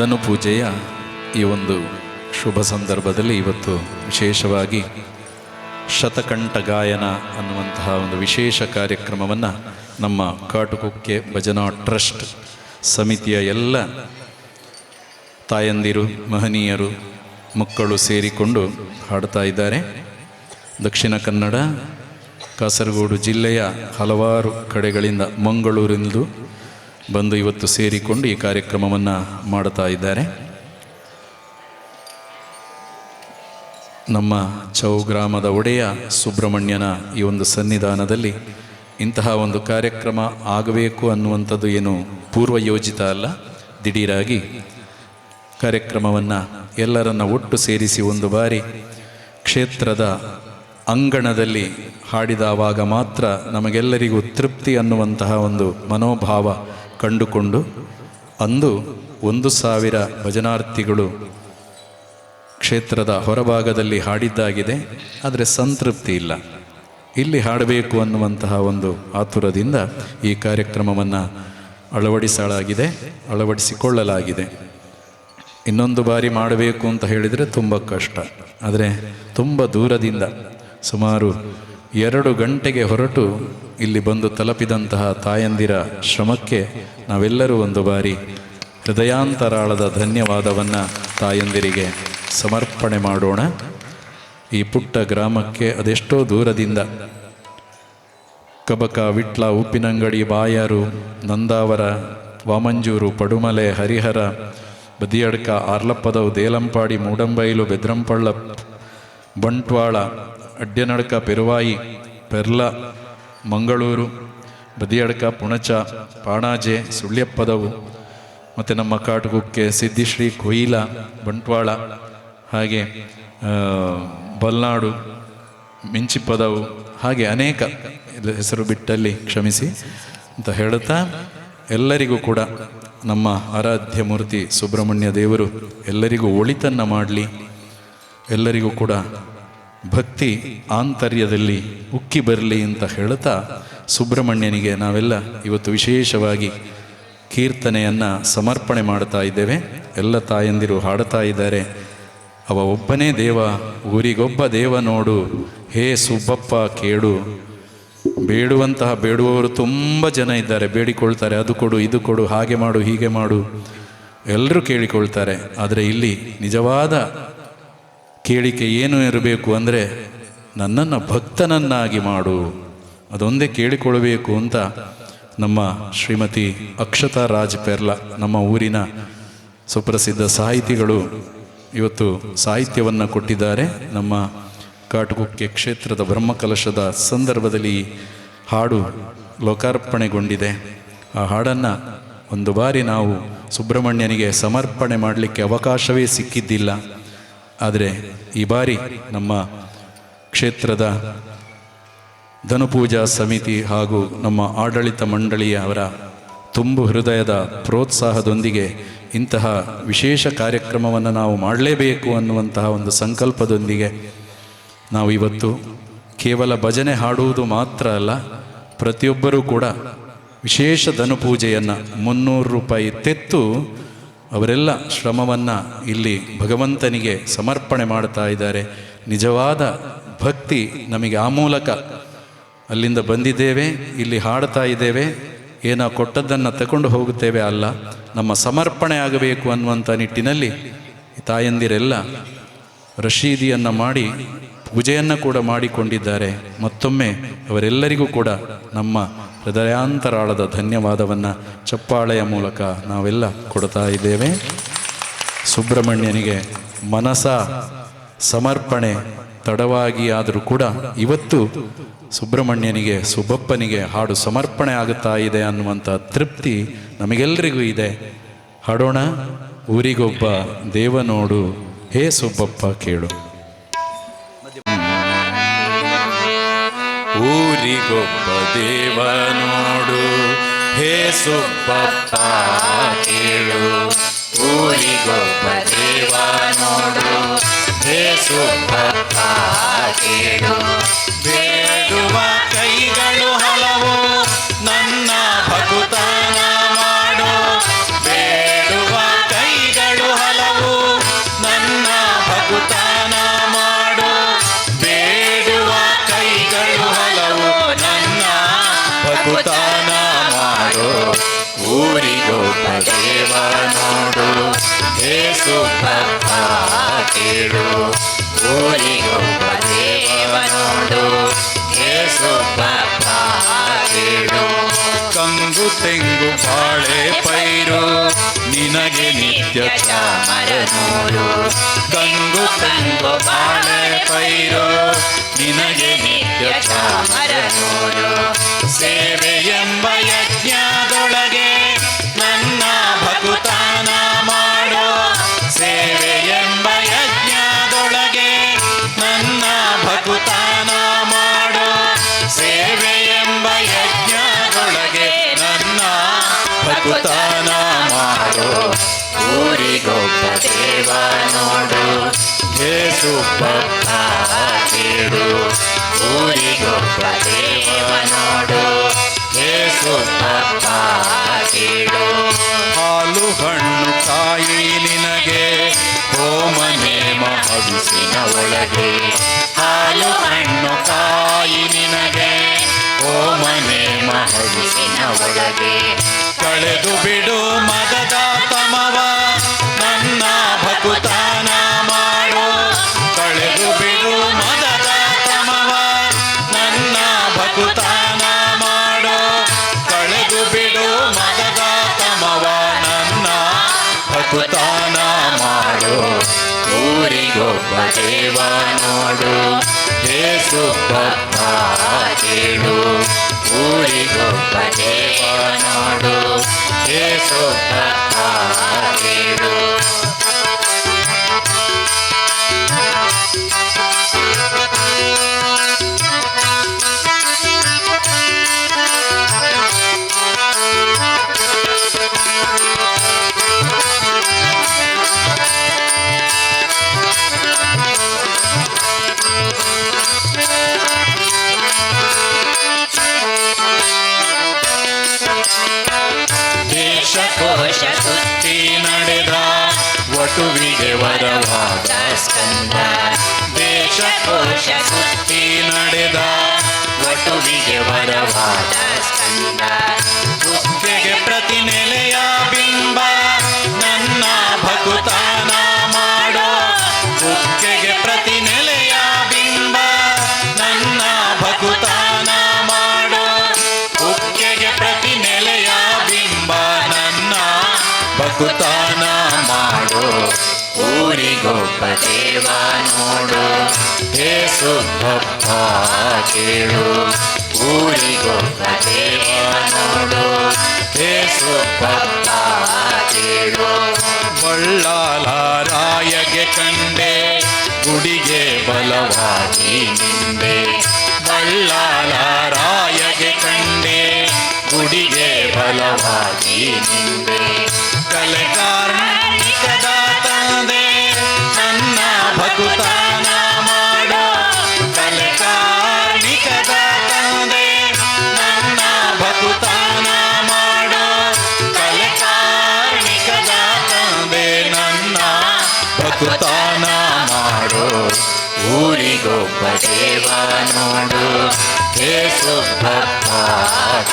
ಧನು ಪೂಜೆಯ ಈ ಒಂದು ಶುಭ ಸಂದರ್ಭದಲ್ಲಿ ಇವತ್ತು ವಿಶೇಷವಾಗಿ ಶತಕಂಠ ಗಾಯನ ಅನ್ನುವಂತಹ ಒಂದು ವಿಶೇಷ ಕಾರ್ಯಕ್ರಮವನ್ನು ನಮ್ಮ ಕಾಟುಕುಕ್ಕೆ ಭಜನಾ ಟ್ರಸ್ಟ್ ಸಮಿತಿಯ ಎಲ್ಲ ತಾಯಂದಿರು ಮಹನೀಯರು ಮಕ್ಕಳು ಸೇರಿಕೊಂಡು ಹಾಡ್ತಾ ಇದ್ದಾರೆ. ದಕ್ಷಿಣ ಕನ್ನಡ ಕಾಸರಗೋಡು ಜಿಲ್ಲೆಯ ಹಲವಾರು ಕಡೆಗಳಿಂದ ಮಂಗಳೂರಿನಿಂದ ಬಂದು ಇವತ್ತು ಸೇರಿಕೊಂಡು ಈ ಕಾರ್ಯಕ್ರಮವನ್ನು ಮಾಡ್ತಾ ಇದ್ದಾರೆ. ನಮ್ಮ ಚೌ ಗ್ರಾಮದ ಒಡೆಯ ಸುಬ್ರಹ್ಮಣ್ಯನ ಈ ಒಂದು ಸನ್ನಿಧಾನದಲ್ಲಿ ಇಂತಹ ಒಂದು ಕಾರ್ಯಕ್ರಮ ಆಗಬೇಕು ಅನ್ನುವಂಥದ್ದು ಏನು ಪೂರ್ವಯೋಜಿತ ಅಲ್ಲ, ದಿಢೀರಾಗಿ ಕಾರ್ಯಕ್ರಮವನ್ನು ಎಲ್ಲರನ್ನ ಒಟ್ಟು ಸೇರಿಸಿ ಒಂದು ಬಾರಿ ಕ್ಷೇತ್ರದ ಅಂಗಣದಲ್ಲಿ ಹಾಡಿದವಾಗ ಮಾತ್ರ ನಮಗೆಲ್ಲರಿಗೂ ತೃಪ್ತಿ ಅನ್ನುವಂತಹ ಒಂದು ಮನೋಭಾವ ಕಂಡುಕೊಂಡು ಅಂದು 1,000 ಭಜನಾರ್ಥಿಗಳು ಕ್ಷೇತ್ರದ ಹೊರಭಾಗದಲ್ಲಿ ಹಾಡಿದ್ದಾಗಿದೆ. ಆದರೆ ಸಂತೃಪ್ತಿ ಇಲ್ಲ, ಇಲ್ಲಿ ಹಾಡಬೇಕು ಅನ್ನುವಂತಹ ಒಂದು ಆತುರದಿಂದ ಈ ಕಾರ್ಯಕ್ರಮವನ್ನು ಅಳವಡಿಸಿಕೊಳ್ಳಲಾಗಿದೆ. ಇನ್ನೊಂದು ಬಾರಿ ಮಾಡಬೇಕು ಅಂತ ಹೇಳಿದರೆ ತುಂಬ ಕಷ್ಟ. ಆದರೆ ತುಂಬ ದೂರದಿಂದ ಸುಮಾರು 2 ಗಂಟೆಗೆ ಹೊರಟು ಇಲ್ಲಿ ಬಂದು ತಲುಪಿದಂತಹ ತಾಯಂದಿರ ಶ್ರಮಕ್ಕೆ ನಾವೆಲ್ಲರೂ ಒಂದು ಬಾರಿ ಹೃದಯಾಂತರಾಳದ ಧನ್ಯವಾದವನ್ನು ತಾಯಂದಿರಿಗೆ ಸಮರ್ಪಣೆ ಮಾಡೋಣ. ಈ ಪುಟ್ಟ ಗ್ರಾಮಕ್ಕೆ ಅದೆಷ್ಟೋ ದೂರದಿಂದ ಕಬಕ, ವಿಟ್ಲ, ಉಪ್ಪಿನಂಗಡಿ, ಬಾಯಾರು, ನಂದಾವರ, ವಾಮಂಜೂರು, ಪಡುಮಲೆ, ಹರಿಹರ, ಬದಿಯಡ್ಕ, ಆರ್ಲಪ್ಪದವು, ದೇಲಂಪಾಡಿ, ಮೂಡಂಬೈಲು, ಬೆದ್ರಂಪಳ್ಳ, ಬಂಟ್ವಾಳ, ಅಡ್ಯನಡ್ಕ, ಪೆರುವಾಯಿ, ಪೆರ್ಲ, ಮಂಗಳೂರು, ಬದಿಯಡ್ಕ, ಪುಣಚ, ಪಾಣಾಜೆ, ಸುಳ್ಯಪ್ಪದವು, ಮತ್ತು ನಮ್ಮ ಕಾಟುಕುಕ್ಕೆ, ಸಿದ್ಧಿಶ್ರೀ, ಕೊಯಿಲ, ಬಂಟ್ವಾಳ, ಹಾಗೆ ಬಲ್ನಾಡು, ಮಿಂಚಿಪ್ಪದವು, ಹಾಗೆ ಅನೇಕ ಹೆಸರು ಬಿಟ್ಟಲ್ಲಿ ಕ್ಷಮಿಸಿ ಅಂತ ಹೇಳುತ್ತಾ, ಎಲ್ಲರಿಗೂ ಕೂಡ ನಮ್ಮ ಆರಾಧ್ಯ ಮೂರ್ತಿ ಸುಬ್ರಹ್ಮಣ್ಯ ದೇವರು ಎಲ್ಲರಿಗೂ ಒಳಿತನ್ನು ಮಾಡಲಿ, ಎಲ್ಲರಿಗೂ ಕೂಡ ಭಕ್ತಿ ಆಂತರ್ಯದಲ್ಲಿ ಉಕ್ಕಿ ಬರಲಿ ಅಂತ ಹೇಳುತ್ತಾ ಸುಬ್ರಹ್ಮಣ್ಯನಿಗೆ ನಾವೆಲ್ಲ ಇವತ್ತು ವಿಶೇಷವಾಗಿ ಕೀರ್ತನೆಯನ್ನು ಸಮರ್ಪಣೆ ಮಾಡ್ತಾ ಇದ್ದೇವೆ. ಎಲ್ಲ ತಾಯಂದಿರು ಹಾಡುತ್ತಾ ಇದ್ದಾರೆ. ಅವ ಒಬ್ಬನೇ ದೇವ, ಊರಿಗೊಬ್ಬ ದೇವ ನೋಡು, ಹೇ ಸುಬ್ಬಪ್ಪ ಕೇಳು. ಬೇಡುವವರು ತುಂಬ ಜನ ಇದ್ದಾರೆ, ಬೇಡಿಕೊಳ್ತಾರೆ, ಅದು ಕೊಡು, ಇದು ಕೊಡು, ಹಾಗೆ ಮಾಡು, ಹೀಗೆ ಮಾಡು, ಎಲ್ಲರೂ ಕೇಳಿಕೊಳ್ತಾರೆ. ಆದರೆ ಇಲ್ಲಿ ನಿಜವಾದ ಕೇಳಿಕೆ ಏನು ಇರಬೇಕು ಅಂದರೆ ನನ್ನನ್ನು ಭಕ್ತನನ್ನಾಗಿ ಮಾಡು, ಅದೊಂದೇ ಕೇಳಿಕೊಳ್ಳಬೇಕು ಅಂತ ನಮ್ಮ ಶ್ರೀಮತಿ ಅಕ್ಷತಾ ರಾಜ್ ಪೆರ್ಲ, ನಮ್ಮ ಊರಿನ ಸುಪ್ರಸಿದ್ಧ ಸಾಹಿತಿಗಳು ಇವತ್ತು ಸಾಹಿತ್ಯವನ್ನು ಕೊಟ್ಟಿದ್ದಾರೆ. ನಮ್ಮ ಕಾಟುಕುಕ್ಕೆ ಕ್ಷೇತ್ರದ ಬ್ರಹ್ಮಕಲಶದ ಸಂದರ್ಭದಲ್ಲಿ ಹಾಡು ಲೋಕಾರ್ಪಣೆಗೊಂಡಿದೆ. ಆ ಹಾಡನ್ನು ಒಂದು ಬಾರಿ ನಾವು ಸುಬ್ರಹ್ಮಣ್ಯನಿಗೆ ಸಮರ್ಪಣೆ ಮಾಡಲಿಕ್ಕೆ ಅವಕಾಶವೇ ಸಿಕ್ಕಿದ್ದಿಲ್ಲ. ಆದರೆ ಈ ಬಾರಿ ನಮ್ಮ ಕ್ಷೇತ್ರದ ಧನುಪೂಜಾ ಸಮಿತಿ ಹಾಗೂ ನಮ್ಮ ಆಡಳಿತ ಮಂಡಳಿಯವರ ತುಂಬು ಹೃದಯದ ಪ್ರೋತ್ಸಾಹದೊಂದಿಗೆ ಇಂತಹ ವಿಶೇಷ ಕಾರ್ಯಕ್ರಮವನ್ನು ನಾವು ಮಾಡಲೇಬೇಕು ಅನ್ನುವಂತಹ ಒಂದು ಸಂಕಲ್ಪದೊಂದಿಗೆ ನಾವು ಇವತ್ತು ಕೇವಲ ಭಜನೆ ಹಾಡುವುದು ಮಾತ್ರ ಅಲ್ಲ, ಪ್ರತಿಯೊಬ್ಬರೂ ಕೂಡ ವಿಶೇಷ ಧನುಪೂಜೆಯನ್ನು 300 ರೂಪಾಯಿ ತೆತ್ತು ಅವರೆಲ್ಲ ಶ್ರಮವನ್ನು ಇಲ್ಲಿ ಭಗವಂತನಿಗೆ ಸಮರ್ಪಣೆ ಮಾಡ್ತಾ ಇದ್ದಾರೆ. ನಿಜವಾದ ಭಕ್ತಿ ನಮಗೆ ಆ ಮೂಲಕ ಅಲ್ಲಿಂದ ಬಂದಿದ್ದೇವೆ, ಇಲ್ಲಿ ಹಾಡ್ತಾ ಇದ್ದೇವೆ, ಏನೋ ಕೊಟ್ಟದ್ದನ್ನು ತಗೊಂಡು ಹೋಗುತ್ತೇವೆ ಅಲ್ಲ, ನಮ್ಮ ಸಮರ್ಪಣೆ ಆಗಬೇಕು ಅನ್ನುವಂಥ ನಿಟ್ಟಿನಲ್ಲಿ ತಾಯಂದಿರೆಲ್ಲ ರಶೀದಿಯನ್ನು ಮಾಡಿ ಪೂಜೆಯನ್ನು ಕೂಡ ಮಾಡಿಕೊಂಡಿದ್ದಾರೆ. ಮತ್ತೊಮ್ಮೆ ಅವರೆಲ್ಲರಿಗೂ ಕೂಡ ನಮ್ಮ ಹೃದಯಾಂತರಾಳದ ಧನ್ಯವಾದವನ್ನು ಚಪ್ಪಾಳೆಯ ಮೂಲಕ ನಾವೆಲ್ಲ ಕೊಡ್ತಾ ಇದ್ದೇವೆ. ಸುಬ್ರಹ್ಮಣ್ಯನಿಗೆ ಮನಸ ಸಮರ್ಪಣೆ ತಡವಾಗಿ ಆದರೂ ಕೂಡ ಇವತ್ತು ಸುಬ್ರಹ್ಮಣ್ಯನಿಗೆ, ಸುಬ್ಬಪ್ಪನಿಗೆ ಹಾಡು ಸಮರ್ಪಣೆ ಆಗುತ್ತಾ ಇದೆ ಅನ್ನುವಂಥ ತೃಪ್ತಿ ನಮಗೆಲ್ಲರಿಗೂ ಇದೆ. ಹಾಡೋಣ. ಊರಿಗೊಬ್ಬ ದೇವ ನೋಡು, ಹೇ ಸುಬ್ಬಪ್ಪ ಕೇಳು. ಊರಿಗೊಬ್ಬ ದೇವ ನೋಡು, ಹೇ ಸುಬ್ಬಪ್ಪ ಕೇಳು. ಊರಿಗೊಬ್ಬ ದೇವ ನೋಡು, ಹೇ ಸುಬ್ಬಪ್ಪ ಕೇಳು. ಬೇಡುವ ಕೈಗಳು ಹಲವು, ನನ್ನ ಭಕ್ತನ ಮಾಡು. ಬೇಡುವ ಕೈಗಳು ಊರಿಗೊಬ್ಬ ದೇವ ನೋಡು ಏಸು ಭಕ್ತ ಕೇಳು ಊರಿಗೊಬ್ಬ ದೇವ ನೋಡು ಏಸು ಭಕ್ತ ಕೇಳು ಕಂಗು ತೆಂಗು ಬಾಳೆ ಪೈರು ನಿನಗೆ ನಿತ್ಯ ಚಾಮರ ನೋಡು ಕಂಗು ತೆಂಗು ಬಾಳೆ ಪೈರು ನಿನಗೆ ನಿತ್ಯ ಚಾಮರ ನೋಡು ಸೇವೆ ಎಂಬ ಯಜ್ಞದೊಳಗೆ ನನ್ನ ಭಕುತಾನ ಮಾಡೋ ಸೇವೆ ಎಂಬ ಯಜ್ಞದೊಳಗೆ ನನ್ನ ಭಕುತಾನ ಮಾಡೋ ಸೇವೆ ಎಂಬ ಯಜ್ಞದೊಳಗೆ ನನ್ನ ಭಕುತಾನ ಮಾಡೋ ಊರಿಗೊಬ್ಬ ದೇವ ನೋಡು ಏಸು ಭಕ್ತ ಕೇಳು ಊರಿಗೊಬ್ಬ ದೇವ ನೋಡು ಏಸು ಭಕ್ತ ಕೇಳು ಹಾಲು ಹಣ್ಣು ಕಾಯಿ ನಿನಗೆ ಹೋಮ ನೇಮ ಹವಿಸಿನ ಒಳಗೆ ಹಾಲು ಹಣ್ಣು ಕಾಯಿ ನಿನಗೆ ಹೋಮ ನೇಮ ಹವಿಸಿನ ಒಳಗೆ ಕಳೆದು ಬಿಡು ಮದದ ತಮವ ನನ್ನ ಭಕುತಾನ ಮಾಡೋ ಕಳೆದು ಬಿಡು ಮದದ ತಮವ ನನ್ನ ಭಕುತಾನ ಮಾಡೋ ಕಳೆದು ಬಿಡು ಮದದ ತಮವ ನನ್ನ ಭಕುತಾನ ಮಾಡೋ ಊರಿಗೊಬ್ಬ ದೇವ ನೋಡು ಏಸು ಭಕ್ತ ಕೇಳು ಊರಿಗೊಬ್ಬ ದೇವ ನೋಡು ಏಸು ಭಕ್ತ ಕೇಳು ದೇಶಕೋಶ ಸುತ್ತಿ ನಡೆದ ವಟುವಿಗೆ ವರವಾದ ಸ್ಕಂದ ದೇಶಕೋಶ ಸುತ್ತಿ ನಡೆದ ವಟುವಿಗೆ ವರವಾದ ಸ್ಕಂದ ಕುಕ್ಕೆಗೆ ಪ್ರತಿ ನೆಲೆಯ ಬಿಂಬ ನನ್ನ ಭಕುತಾನ ಮಾಡೋ ಕುಕ್ಕೆಗೆ ಪ್ರತಿ ನೆಲೆಯ ಬಿಂಬ ನನ್ನ ಭಕುತಾನ ಮಾಡೋ ಕುಕ್ಕೆಗೆ ಪ್ರತಿ ನೆಲೆಯ ಬಿಂಬ ನನ್ನ ಭಕುತಾನ ಮಾಡೋ ಊರಿಗೊಬ್ಬ ದೇವ ನೋಡು ಏಸು ಭಕ್ತ ಕೇಳು ಊರಿಗೊಬ್ಬ ದೇವ ನೋಡು ಏಸು ಭಕ್ತ ಕೇಳು ಬಳ್ಳಾಲರಾಯಗೆ ಕಂಡೆ ಗುಡಿಗೆ ಬಲವಾಗಿ ನಿಂದೆ ಬಳ್ಳಾಲರಾಯಗೆ ಕಂಡೆ ಗುಡಿಗೆ ಬಲವಾಗಿ ನಿಂದೆ ಕಲೆ ಕಾರ್ಣಿಕದ ತಂದೆ ನನ್ನ ಭಕುತಾನ ಮಾಡೋ ಕಲೆ ಕಾರ್ಣಿಕದ ತಂದೆ ನನ್ನ ಭಕುತಾನ ಮಾಡೋ ಕಲೆ ಕಾರ್ಣಿಕದ ತಂದೆ ನನ್ನ ಭಕುತಾನ ಮಾಡೋ ಊರಿಗೊಬ್ಬ ದೇವ ನೋಡು ಏಸು ಭಕ್ತ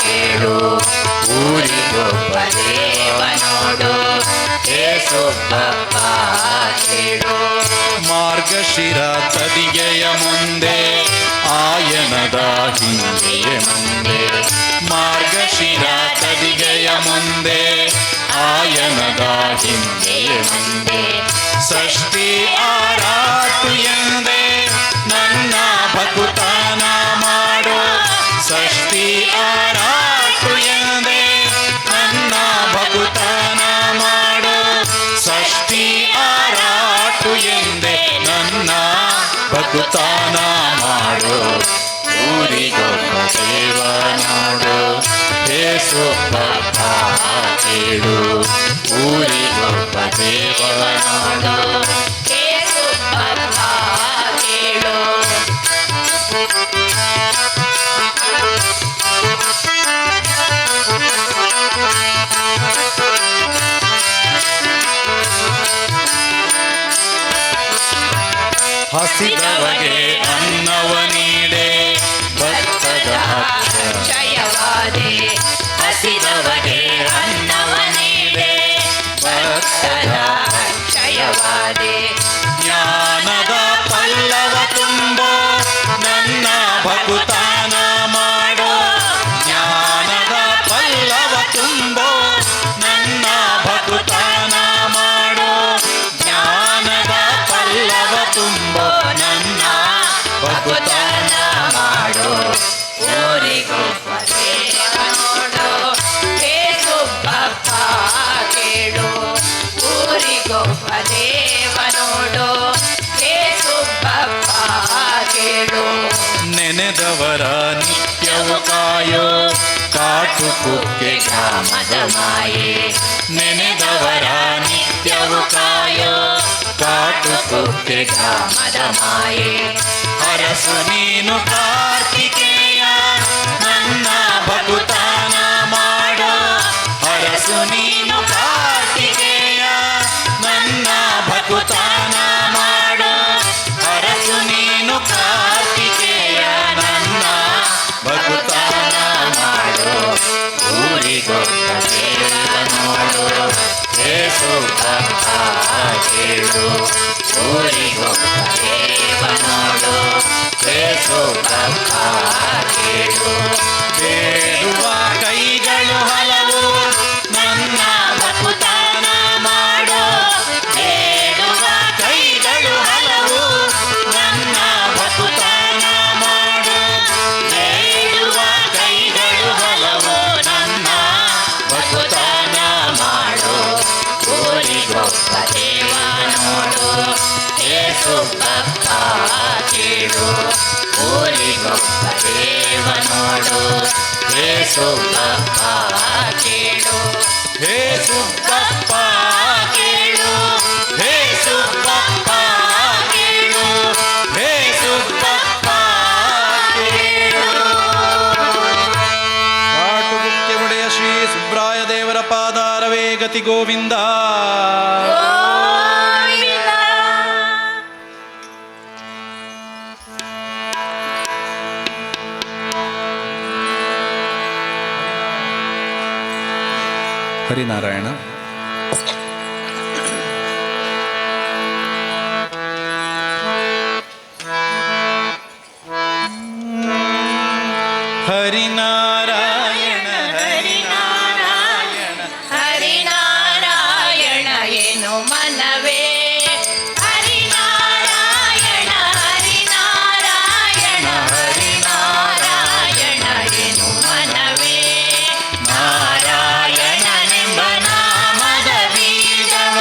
ಕೇಳು ಊರಿಗೊಬ್ಬ ದೇವ ನೋಡು ಏಸು ಭಕ್ತ ಕೇಳು ಮಾರ್ಗಶಿರ ತದಿಗೆಯ ಮುಂದೆ ಆಯನದ ಹಿಂದೆಯೇ ಮುಂದೆ ಮಾರ್ಗಶಿರ ತದಿಗೆಯ ಮುಂದೆ ಆಯನದ ಹಿಂದೆಯೇ ಮುಂದೆ ಷಷ್ಠಿ ಆರಾಟು ಎಂದೆ ನನ್ನ ಭಕುತಾನ ಮಾಡೋ ಷಷ್ಠಿ ಆರಾಟು ಎಂದೆ ನನ್ನ ಭಕುತಾನ ಮಾಡೋ ಷಷ್ಠಿ ಆರಾಟು ಎಂದೆ ನನ್ನ ಭಕುತಾನ ಮಾಡೋ ಊರಿಗೊಬ್ಬ ದೇವ ನೋಡು ಏಸು ಭಕ್ತ ಕೇಳು ಊರಿಗೊಬ್ಬ ದೇವ ನೋಡು ಏಸು ಭಕ್ತ ಕೇಳು ಹಸಿದವಗೆ ಅನ್ನವ ನೀಡೆ ಭಕ್ತದ ಜಯವಾದೆ ಹಸಿದವಗೆ ಅನ್ನವ ದೇವಾದೇ ಜ್ಞಾನದ ಪಲ್ಲವ ತುಂಬೋ ನನ್ನ ಭಕುತಾನ ಮಾಡೋ ಜ್ಞಾನದ ಪಲ್ಲವ ತುಂಬೋ ನನ್ನ ಭಕುತಾನ ಮಾಡೋ ಜ್ಞಾನದ ಪಲ್ಲವ ತುಂಬೋ ನನ್ನ ಭಕುತಾನ ಮಾಡೋ ಊರಿಗೊಬ್ಬ ದೇವ ನೋಡೋ ಹೇ ಸುಬ್ಬಪ್ಪ ಕೇಳು ಊರಿಗೊಬ್ಬ ದೇವ ನೋಡೋ ಹೇ ಸುಬ್ಬಪ್ಪ ಕೇಳು ನೆನೆದವರ ನಿತ್ಯವು ಕಾಯೋ ಕಾಟು ಕುಕ್ಕೆ ಗ್ರಾಮದ ಮಾಯೆ ನೆನೆದವರ ನಿತ್ಯವು ಕಾಯೋ ಕಾಟು ಕುಕ್ಕೆ ಗ್ರಾಮದ ಮಾಯೆ ಅರಸು ನೀನು ಕಾರ್ತಿಕೇಯ ನನ್ನ ಭಕುತಾನ ಮಾಡೋ ಅರಸು ನೀನು ಕಾರ್ತಿಕೇಯ ನನ್ನ ಭಕುತಾನ ಮಾಡೋ ಅರಸು ನೀನು ಕಾರ್ತಿಕೇಯ ನನ್ನ ಭಕುತಾನ ಮಾಡೋ ಊರಿಗೊಬ್ಬ ದೇವ ನೋಡು ಹೇ ಸುಬ್ಬಪ್ಪ ಕೇಳು ಊರಿಗೊಬ್ಬ ದೇವ ನೋಡು ಹೇ ಸುಬ್ಬಪ್ಪ ಕೇಳು ಬೇಡುವ ಕೈಗಳು ಹಲವು ನನ್ನ ಭಕುತಾನ ಮಾಡೋ ಬೇಡುವ ಕೈಗಳು ಹಲವು ನನ್ನ ಭಕುತಾನ ಮಾಡೋ ಬೇಡುವ ಕೈಗಳು ಹಲವು ನನ್ನ ಭಕುತಾನ ಮಾಡೋ ಊರಿಗೊಬ್ಬ ದೇವ ನೋಡು ಹೇ ಸುಬ್ಬಪ್ಪ ಕೇಳು ಊರಿಗೊಬ್ಬ ದೇವ ನೋಡು ಹೇ ಸುಬ್ಬಪ್ಪ ಕೇಳು ಹೇ ಸುಬ್ಬಪ್ಪ ಕೇಳು ಹೇ ಸುಬ್ಬಪ್ಪ ಕೇಳು ಹೇ ಸುಬ್ಬಪ್ಪ ಕೇಳು ಕಾಟುಬುಕ್ಕೆ ಒಡೆಯ ಶ್ರೀ ಸುಬ್ರಾಯ ದೇವರ ಪಾದಾರವೇ ಗತಿ ಗೋವಿಂದ ಗೋವಿಂದ ಹರಿನಾರಾಯಣ. ಹರಿನಾರಾಯಣ ಹರಿನಾರಾಯಣ ಹರಿನಾರಾಯಣ ಏನು ಮನವೇ ಹರಿನಾರಾಯಣ ಹರಿನಾರಾಯಣ ಹರಿನಾರಾಯಣ ಏನು ಮನವೇ ನಾರಾಯಣನೆಂಬ ನಾಮದ ಬೀಜವ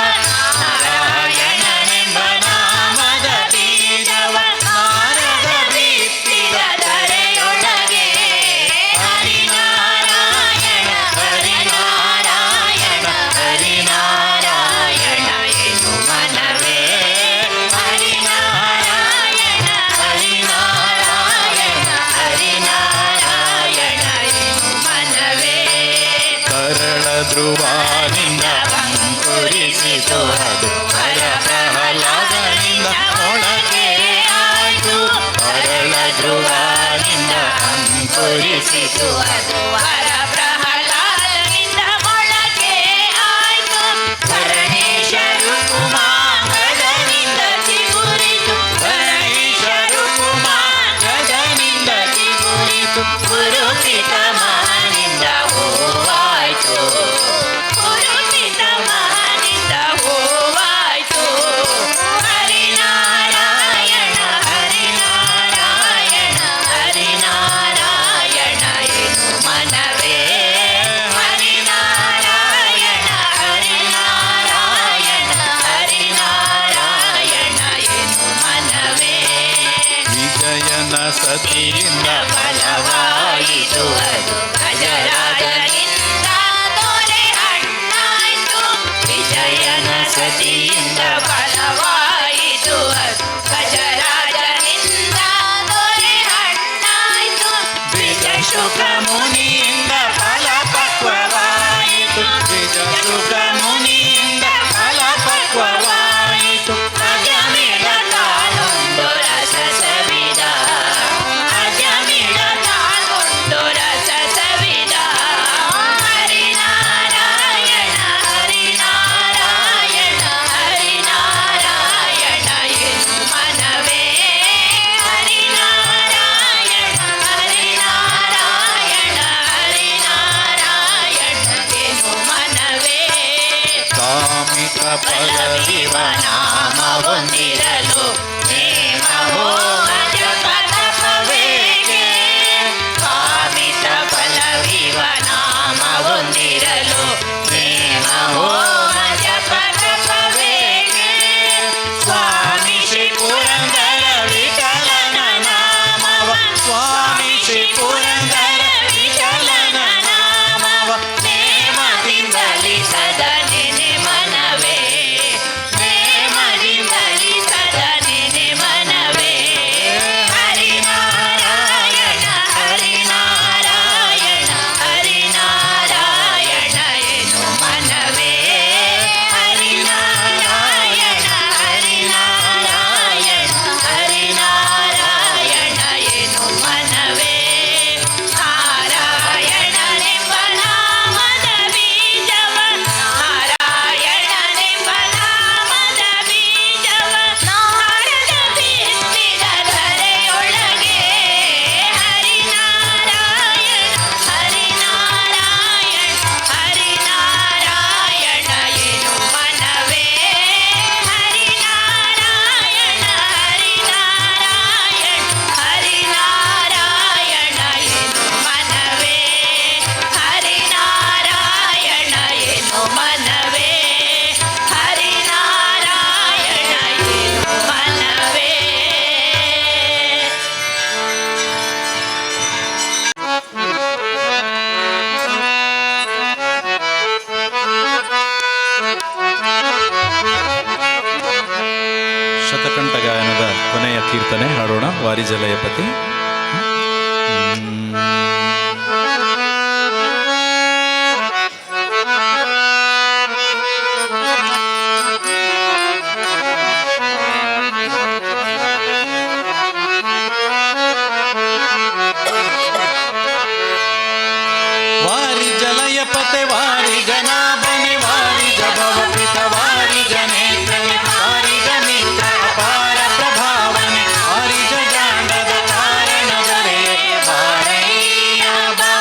ನಾರಾಯಣನೆಂಬ ನಾಮದ ಬೀಜವ ನಾರದ ಬಿತ್ತಿದ ಧರೆಯೊಳಗೆ ಹರಿನಾರಾಯಣ ಹರಿನಾರಾಯಣ ಹರಿನಾರಾಯಣ ಏನು ಮನವೇ ಹರಿನಾರಾಯಣ ಹರಿನಾರಾಯಣ ಹರಿನಾರಾಯಣ ಏನು ಮನವೇ ಕರಳ ಧ್ರುವಾನಿಂದ ಅಂಕುರಿಸಿತು ಅದು ಹರ ಪ್ರಹ್ಲಾದನಿಂದ ಒಳಗೆ ಆಯ್ತು ಕರಳ ಧ್ರುವನಿಂದ ಅಂಕುರಿಸಿತು ಅದು ಹರ ಪ್ರಹ್ಲಾದನಿಂದ ಒಳಗೆ ಆಯ್ತು ಪರಮೇಶ್ವರು ಕುಮಾರನಿಂದ ಚಿಗುರಿತು ಪರಮೇಶ್ವರು ಕುಮಾರನಿಂದ ಚಿಗುರಿತು ಗುರುಪಿತ ಮಹನಿಂದ ಹೂವಾಯ್ತು ಗುರುಪಿತ ಮಹನಿಂದ ಹೂವಾಯ್ತು ಹರಿನಾರಾಯಣ ಹರಿನಾರಾಯಣ ಹರಿನಾರಾಯಣ ಏನು ಮನವೇ ಹರಿನಾರಾಯಣ ಹರಿನಾರಾಯಣ ಹರಿನಾರಾಯಣ ಏನು ಮನವೇ ವಿಜಯನ ಸತಿಯಿಂದ ಫಲವಾಯಿತು ಅದು ಗಜರಾಜನಿಂದ ದೊರೆ ಹಣ್ಣಾಯ್ತು ವಿಜಯನ ಸತಿಯಿಂದ ಫಲವಾಯಿತು ಅದು ಗಜರಾಜನಿಂದ ದೊರೆ ಹಣ್ಣಾಯ್ತು ದ್ವಿಜ ಶುಕ ಮುನಿಯಿಂದ ಫಲ ಪಕ್ವವಾಯಿತು ದ್ವಿಜ ಶುಕ ಮುನಿಯಿಂದ ಫಲ ಪಕ್ವವಾಯಿತು ಅಜಮಿಳ ತಾನೊಂದು ರಸ ಸವಿದ ಅಜಮಿಳ ತಾನೊಂದು ರಸ ಸವಿದ ಹರಿನಾರಾಯಣ ಹರಿನಾರಾಯಣ ಹರಿನಾರಾಯಣ ಫಲವಿವ ನಾಮ ಹೊಂದಿರಲು ನೇಮ ಹೋಮ ಜಪ ತಪವೇಗೆ ಕಾಮಿತ ಫಲವಿವ ನಾಮ ಹೊಂದಿರಲು ನೇಮ ಹೋಮ ಜಪ ತಪವೇಗೆ ಸ್ವಾಮಿ ಶ್ರೀ ಪುರಂದರ ವಿಠಲನ ನಾಮವ ಸ್ವಾಮಿ ಶ್ರೀ ಪುರಂದರ ವಿಠಲನ ನಾಮವ ನೇಮದಿಂದಲಿ ಸದಾ ನೆನೆ ಮನವೇ ನೇಮದಿಂದಲಿ ಸದಾ ನೆನೆ ಮನವೇ ಹರಿನಾರಾಯಣ ಹರಿನಾರಾಯಣ ಹರಿನಾರಾಯಣ ಎನು ಮನವೇ ಹರಿನಾರಾಯಣ ಹರಿನಾರಾಯಣ ಹರಿನಾರಾಯಣ ಎನು ಮನವೇ ನಾರಾಯಣನೆಂಬ ನಾಮದ ಬೀಜವ ನಾರಾಯಣನೆಂಬ ನಾಮದ ಬೀಜವ ನಾರದ ಬಿತ್ತಿದ ಧರೆಯೊಳಗೆ ಹರಿನಾರಾಯಣ ಹರಿನಾರಾಯಣ ಹರಿನಾರಾಯಣ ಎನು ಮನವೇ ಹರಿನಾರಾಯಣ ಹರಿನಾರಾಯಣ ಹರಿನಾರಾಯಣ ಎನು ಮನವೇ ಹರಿನಾರಾಯಣ ಎನು ಮನವೇ ಹರಿನಾರಾಯಣ ಎನು ಮನವೇ. ಶತಕಂಠ ಗಾಯನದ ಕೊನೆಯ ಕೀರ್ತನೆ ಹಾಡೋಣ. ವಾರಿಜಲಯಪತಿ. ವಾರಿ ಜಲಯಪತೆ ವಾರಿ ಜನಾಭನೆ ವಾರಿ ಜಭವಪಿತ ವಾರಿ ಜನೇತ್ರನೆ ವಾರಿ ಜಮಿತ್ರ ಅಪಾರ ಪ್ರಭಾವನೆ ವಾರಿ ಜಗಾಂಡದ ಕಾರಣದರೆ ವಾರಯ್ಯ ಬಾ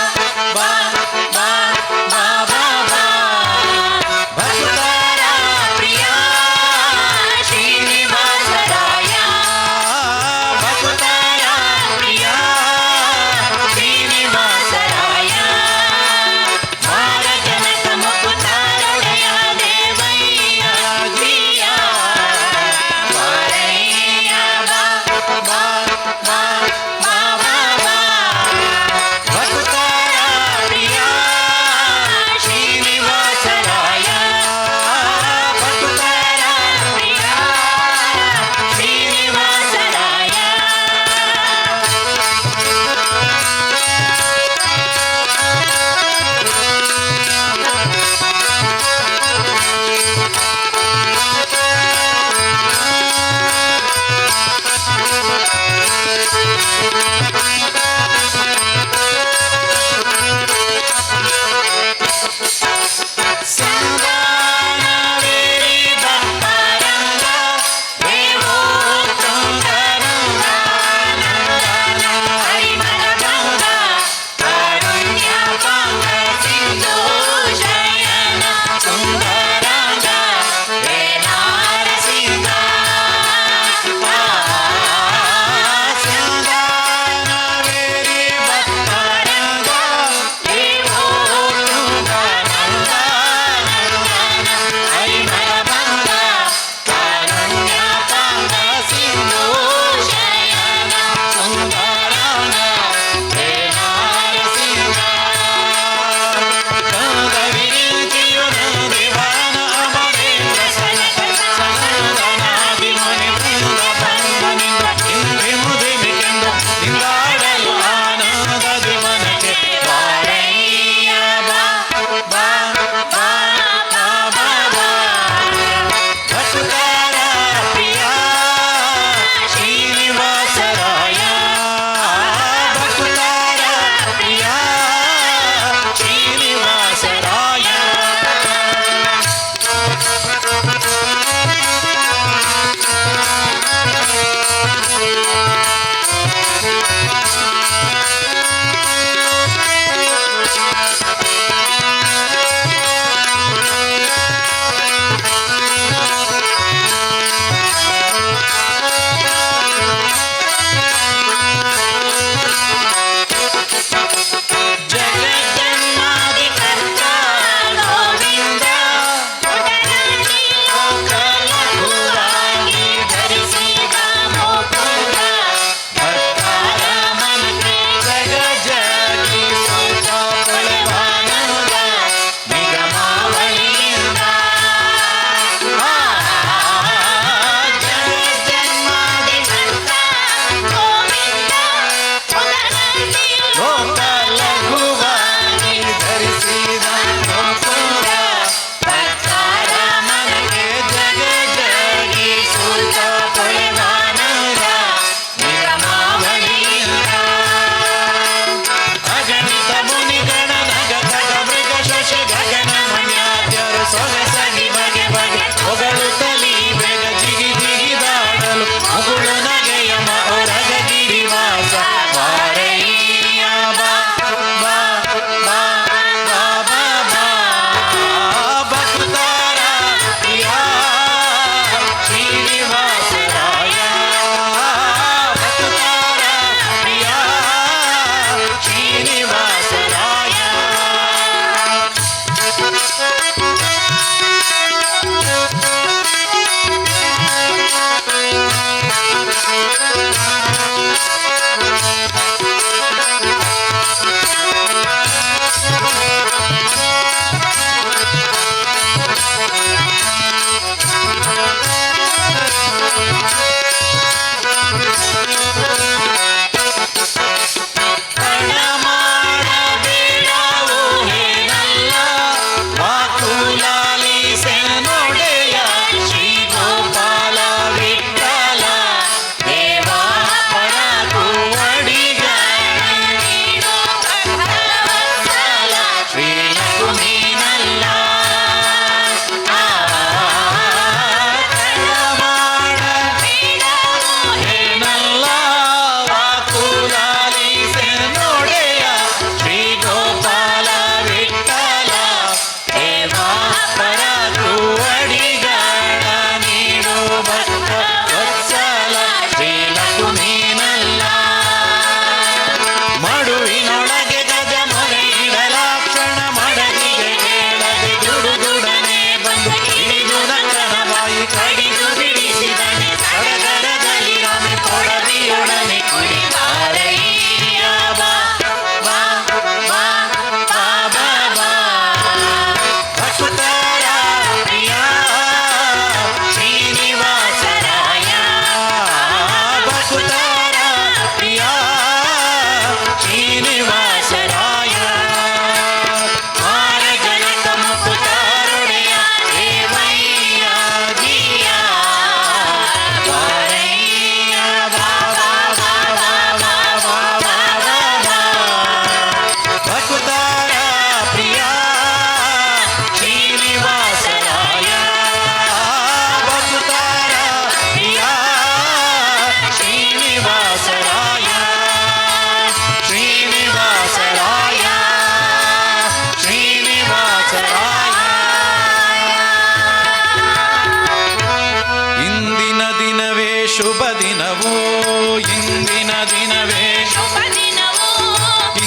ದಿನವೇ ಶುಭ ದಿನವೋ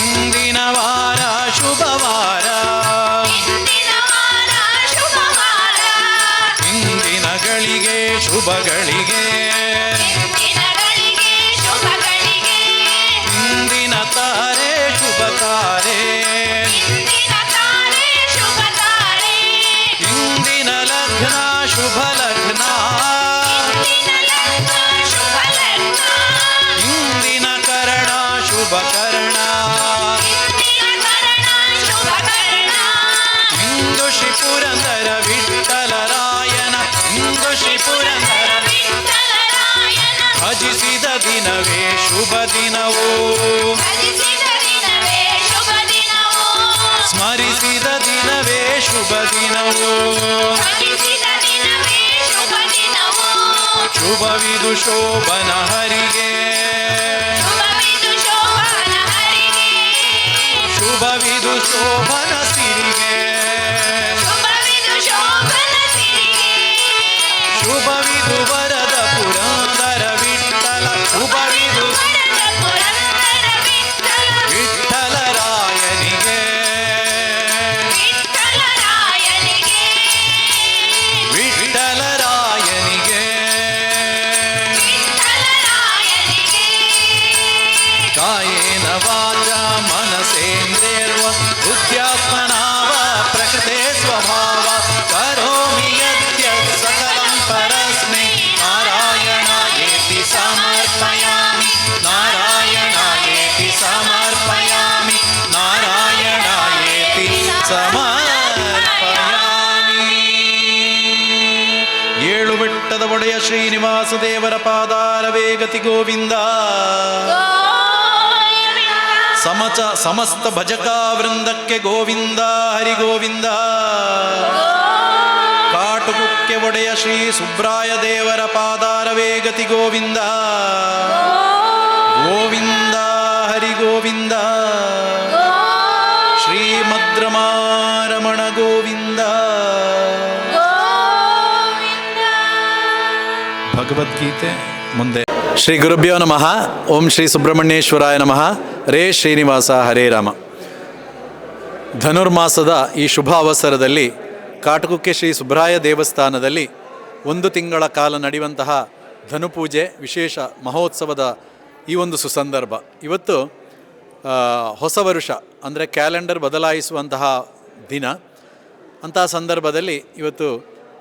ಇಂದಿನ ವಾರ ಶುಭವಾರ ಇಂದಿನ ವಾರ ಶುಭವಾರ ಇಂದಿನ ಗಳಿಗೆ ಶುಭಗಳಿಗೆ ಇಂದಿನ ಗಳಿಗೆ ಶುಭಗಳಿಗೆ ಇಂದಿನ ತಾರೆ ಶುಭ ತಾರೆ ಇಂದಿನ ತಾರೆ ಶುಭ ತಾರೆ ಇಂದಿನ ಲಗ್ನ ಶುಭ ಲಗ್ನ ಇಂದಿನ ಲಗ್ನ ಶುಭ ಲಗ್ನ ಇಂದಿನ ಕರಣ ಶುಭ ಕರಣ ಇಂದಿನ ಕರಣ ಶುಭ ಕರಣ ಇಂದು ಶ್ರೀ ಪುರಂದರ ವಿಠ್ಠಲರಾಯನ ಇಂದು ಶ್ರೀ ಪುರಂದರ ವಿಠ್ಠಲರಾಯನ ಭಜಿಸಿದ ದಿನವೇ ಶುಭ ದಿನವೋ ಭಜಿಸಿದ ದಿನವೇ ಶುಭ ದಿನವೋ ಸ್ಮರಿಸಿದ ದಿನವೇ ಶುಭ ದಿನವೋ ಭಜಿಸಿದ ದಿನವೇ ಶುಭ ದಿನವೋ ಶುಭವಿದು ಶೋಭನ ಹರಿಗೆ ಶುಭವಿದು ಶೋಭನ ಹರಿಗೆ ಶುಭವಿದು ಶೋಭನ ಸಿರಿಗೆ ಶುಭವಿದು ಶೋಭನ ಸಿರಿಗೆ ಶುಭವಿದು ವರದ ಪುರಂದರ ವಿಠ್ಠಲ ಶುಭವಿದು ವರದ ಪುರಂದರ ವಿಠ್ಠಲ ವಿಠ್ಠಲರಾಯನಿಗೆ ವಿಠ್ಠಲರಾಯನಿಗೆ ವಿಠ್ಠಲರಾಯನಿಗೆ ವಿಠ್ಠಲರಾಯನಿಗೆ ಕಾಯೇನ ವಾಚ ಮನಸೇಂದ್ರಿಯರ್ವ ಬುದ್ಧ್ಯಾತ್ಮನಾವ ಪ್ರಕೃತೆ ಸ್ವಭಾವ ಕರೋಮಿ ಯದ್ಯತ್ ಸಕಲಂ ಪರಸ್ಮೈ ನಾರಾಯಣಾಯೇತಿ ಸಮರ್ಪಯಾಮಿ ನಾರಾಯಣಾಯೇತಿ ಸಮರ್ಪಯಾಮಿ ನಾರಾಯಣಾಯೇತಿ ಸಮರ್ಪಯಾಮಿ. ಏಳು ಬೆಟ್ಟದ ಒಡೆಯ ಶ್ರೀನಿವಾಸ ದೇವರ ಪಾದಾರವೇ ಗತಿ ಗೋವಿಂದ ಸಮಸ್ತ ಭಜಕಾ ವೃಂದಕ್ಕೆ ಗೋವಿಂದ ಹರಿ ಗೋವಿಂದ. ಕಾಟುಕುಕ್ಕೆ ಒಡೆಯ ಶ್ರೀ ಸುಬ್ರಾಯ ದೇವರ ಪಾದಾರವೇ ಗತಿ ಗೋವಿಂದ ಗೋವಿಂದ ಹರಿ ಗೋವಿಂದ. ಶ್ರೀಮದ್ರಮಾರಮಣ ಗೋವಿಂದ. ಭಗವದ್ಗೀತೆ ಮುಂದೆ. ಶ್ರೀ ಗುರುಭ್ಯೋ ನಮಃ. ಓಂ ಶ್ರೀ ಸುಬ್ರಹ್ಮಣ್ಯೇಶ್ವರಾಯ ನಮಃ. ರೇ ಶ್ರೀನಿವಾಸ ಹರೇ ರಾಮ. ಧನುರ್ಮಾಸದ ಈ ಶುಭ ಅವಸರದಲ್ಲಿ ಕಾಟುಕುಕ್ಕೆ ಶ್ರೀ ಸುಬ್ರಾಯ ದೇವಸ್ಥಾನದಲ್ಲಿ ಒಂದು ತಿಂಗಳ ಕಾಲ ನಡೆಯುವಂತಹ ಧನುಪೂಜೆ ವಿಶೇಷ ಮಹೋತ್ಸವದ ಈ ಒಂದು ಸುಸಂದರ್ಭ. ಇವತ್ತು ಹೊಸ ವರುಷ ಅಂದರೆ ಕ್ಯಾಲೆಂಡರ್ ಬದಲಾಯಿಸುವಂತಹ ದಿನ. ಅಂತಹ ಸಂದರ್ಭದಲ್ಲಿ ಇವತ್ತು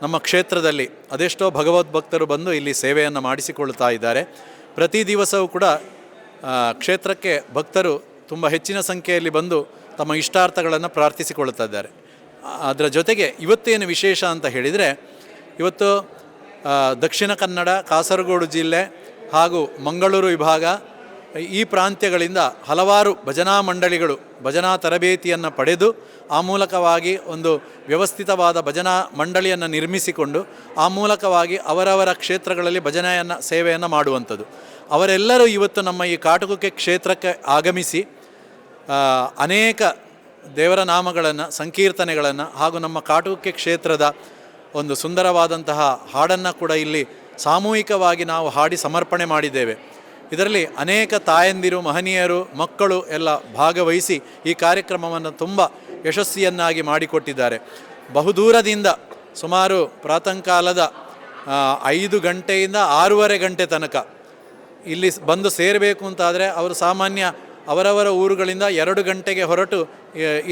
ನಮ್ಮ ಕ್ಷೇತ್ರದಲ್ಲಿ ಅದೆಷ್ಟೋ ಭಗವದ್ಭಕ್ತರು ಬಂದು ಇಲ್ಲಿ ಸೇವೆಯನ್ನು ಮಾಡಿಸಿಕೊಳ್ತಾ ಇದ್ದಾರೆ. ಪ್ರತಿ ದಿವಸವೂ ಕೂಡ ಕ್ಷೇತ್ರಕ್ಕೆ ಭಕ್ತರು ತುಂಬ ಹೆಚ್ಚಿನ ಸಂಖ್ಯೆಯಲ್ಲಿ ಬಂದು ತಮ್ಮ ಇಷ್ಟಾರ್ಥಗಳನ್ನು ಪ್ರಾರ್ಥಿಸಿಕೊಳ್ತಾ ಇದ್ದಾರೆ. ಅದರ ಜೊತೆಗೆ ಇವತ್ತೇನು ವಿಶೇಷ ಅಂತ ಹೇಳಿದರೆ, ಇವತ್ತು ದಕ್ಷಿಣ ಕನ್ನಡ, ಕಾಸರಗೋಡು ಜಿಲ್ಲೆ ಹಾಗೂ ಮಂಗಳೂರು ವಿಭಾಗ ಈ ಪ್ರಾಂತ್ಯಗಳಿಂದ ಹಲವಾರು ಭಜನಾ ಮಂಡಳಿಗಳು ಭಜನಾ ತರಬೇತಿಯನ್ನು ಪಡೆದು ಆ ಮೂಲಕವಾಗಿ ಒಂದು ವ್ಯವಸ್ಥಿತವಾದ ಭಜನಾ ಮಂಡಳಿಯನ್ನು ನಿರ್ಮಿಸಿಕೊಂಡು ಆ ಮೂಲಕವಾಗಿ ಅವರವರ ಕ್ಷೇತ್ರಗಳಲ್ಲಿ ಭಜನೆಯನ್ನು ಸೇವೆಯನ್ನು ಮಾಡುವಂಥದ್ದು. ಅವರೆಲ್ಲರೂ ಇವತ್ತು ನಮ್ಮ ಈ ಕಾಟುಕುಕ್ಕೆ ಕ್ಷೇತ್ರಕ್ಕೆ ಆಗಮಿಸಿ ಅನೇಕ ದೇವರ ನಾಮಗಳನ್ನು, ಸಂಕೀರ್ತನೆಗಳನ್ನು ಹಾಗೂ ನಮ್ಮ ಕಾಟುಕುಕ್ಕೆ ಕ್ಷೇತ್ರದ ಒಂದು ಸುಂದರವಾದಂತಹ ಹಾಡನ್ನು ಕೂಡ ಇಲ್ಲಿ ಸಾಮೂಹಿಕವಾಗಿ ನಾವು ಹಾಡಿ ಸಮರ್ಪಣೆ ಮಾಡಿದ್ದೇವೆ. ಇದರಲ್ಲಿ ಅನೇಕ ತಾಯಂದಿರು, ಮಹನೀಯರು, ಮಕ್ಕಳು ಎಲ್ಲ ಭಾಗವಹಿಸಿ ಈ ಕಾರ್ಯಕ್ರಮವನ್ನು ತುಂಬ ಯಶಸ್ವಿಯನ್ನಾಗಿ ಮಾಡಿಕೊಟ್ಟಿದ್ದಾರೆ. ಬಹುದೂರದಿಂದ ಸುಮಾರು ಪ್ರಾತಃ ಕಾಲದ 5 ಗಂಟೆಯಿಂದ 6:30 ಗಂಟೆ ತನಕ ಇಲ್ಲಿ ಬಂದು ಸೇರಬೇಕು ಅಂತಾದರೆ ಅವರು ಸಾಮಾನ್ಯ ಅವರವರ ಊರುಗಳಿಂದ 2 ಗಂಟೆಗೆ ಹೊರಟು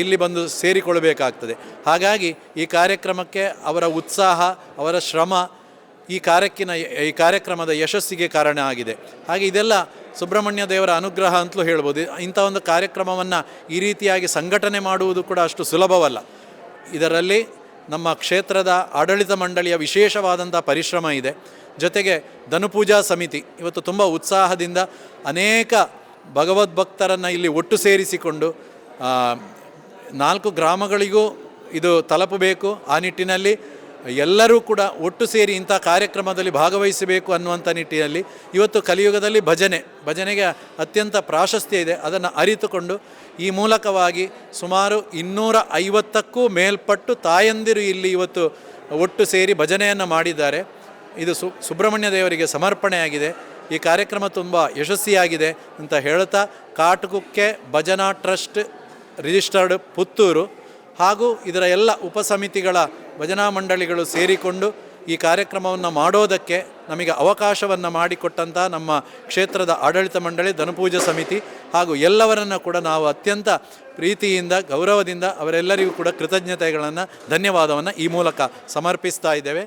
ಇಲ್ಲಿ ಬಂದು ಸೇರಿಕೊಳ್ಳಬೇಕಾಗ್ತದೆ. ಹಾಗಾಗಿ ಈ ಕಾರ್ಯಕ್ರಮಕ್ಕೆ ಅವರ ಉತ್ಸಾಹ, ಅವರ ಶ್ರಮ ಈ ಕಾರ್ಯಕ್ರಮದ ಯಶಸ್ಸಿಗೆ ಕಾರಣ ಆಗಿದೆ. ಹಾಗೆ ಇದೆಲ್ಲ ಸುಬ್ರಹ್ಮಣ್ಯ ದೇವರ ಅನುಗ್ರಹ ಅಂತಲೂ ಹೇಳ್ಬೋದು. ಇಂಥ ಒಂದು ಕಾರ್ಯಕ್ರಮವನ್ನು ಈ ರೀತಿಯಾಗಿ ಸಂಘಟನೆ ಮಾಡುವುದು ಕೂಡ ಅಷ್ಟು ಸುಲಭವಲ್ಲ. ಇದರಲ್ಲಿ ನಮ್ಮ ಕ್ಷೇತ್ರದ ಆಡಳಿತ ಮಂಡಳಿಯ ವಿಶೇಷವಾದಂಥ ಪರಿಶ್ರಮ ಇದೆ. ಜೊತೆಗೆ ಧನುಪೂಜಾ ಸಮಿತಿ ಇವತ್ತು ತುಂಬ ಉತ್ಸಾಹದಿಂದ ಅನೇಕ ಭಗವದ್ಭಕ್ತರನ್ನು ಇಲ್ಲಿ ಒಟ್ಟು ಸೇರಿಸಿಕೊಂಡು 4 ಗ್ರಾಮಗಳಿಗೂ ಇದು ತಲುಪಬೇಕು. ಆ ನಿಟ್ಟಿನಲ್ಲಿ ಎಲ್ಲರೂ ಕೂಡ ಒಟ್ಟು ಸೇರಿ ಇಂಥ ಕಾರ್ಯಕ್ರಮದಲ್ಲಿ ಭಾಗವಹಿಸಬೇಕು ಅನ್ನುವಂಥ ನಿಟ್ಟಿನಲ್ಲಿ ಇವತ್ತು ಕಲಿಯುಗದಲ್ಲಿ ಭಜನೆಗೆ ಅತ್ಯಂತ ಪ್ರಾಶಸ್ತ್ಯ ಇದೆ. ಅದನ್ನು ಅರಿತುಕೊಂಡು ಈ ಮೂಲಕವಾಗಿ ಸುಮಾರು 250ಕ್ಕೂ ಮೇಲ್ಪಟ್ಟು ತಾಯಂದಿರು ಇಲ್ಲಿ ಇವತ್ತು ಒಟ್ಟು ಸೇರಿ ಭಜನೆಯನ್ನು ಮಾಡಿದ್ದಾರೆ. ಇದು ಸುಬ್ರಹ್ಮಣ್ಯ ದೇವರಿಗೆ ಸಮರ್ಪಣೆಯಾಗಿದೆ. ಈ ಕಾರ್ಯಕ್ರಮ ತುಂಬ ಯಶಸ್ವಿಯಾಗಿದೆ ಅಂತ ಹೇಳ್ತಾ, ಕಾಟುಕುಕ್ಕೆ ಭಜನಾ ಟ್ರಸ್ಟ್ ರಿಜಿಸ್ಟರ್ಡ್ ಪುತ್ತೂರು ಹಾಗೂ ಇದರ ಎಲ್ಲ ಉಪಸಮಿತಿಗಳ ಭಜನಾ ಮಂಡಳಿಗಳು ಸೇರಿಕೊಂಡು ಈ ಕಾರ್ಯಕ್ರಮವನ್ನು ಮಾಡೋದಕ್ಕೆ ನಮಗೆ ಅವಕಾಶವನ್ನು ಮಾಡಿಕೊಟ್ಟಂಥ ನಮ್ಮ ಕ್ಷೇತ್ರದ ಆಡಳಿತ ಮಂಡಳಿ, ಧನಪೂಜಾ ಸಮಿತಿ ಹಾಗೂ ಎಲ್ಲವರನ್ನು ಕೂಡ ನಾವು ಅತ್ಯಂತ ಪ್ರೀತಿಯಿಂದ, ಗೌರವದಿಂದ ಅವರೆಲ್ಲರಿಗೂ ಕೂಡ ಕೃತಜ್ಞತೆಗಳನ್ನು, ಧನ್ಯವಾದವನ್ನು ಈ ಮೂಲಕ ಸಮರ್ಪಿಸ್ತಾ ಇದ್ದೇವೆ.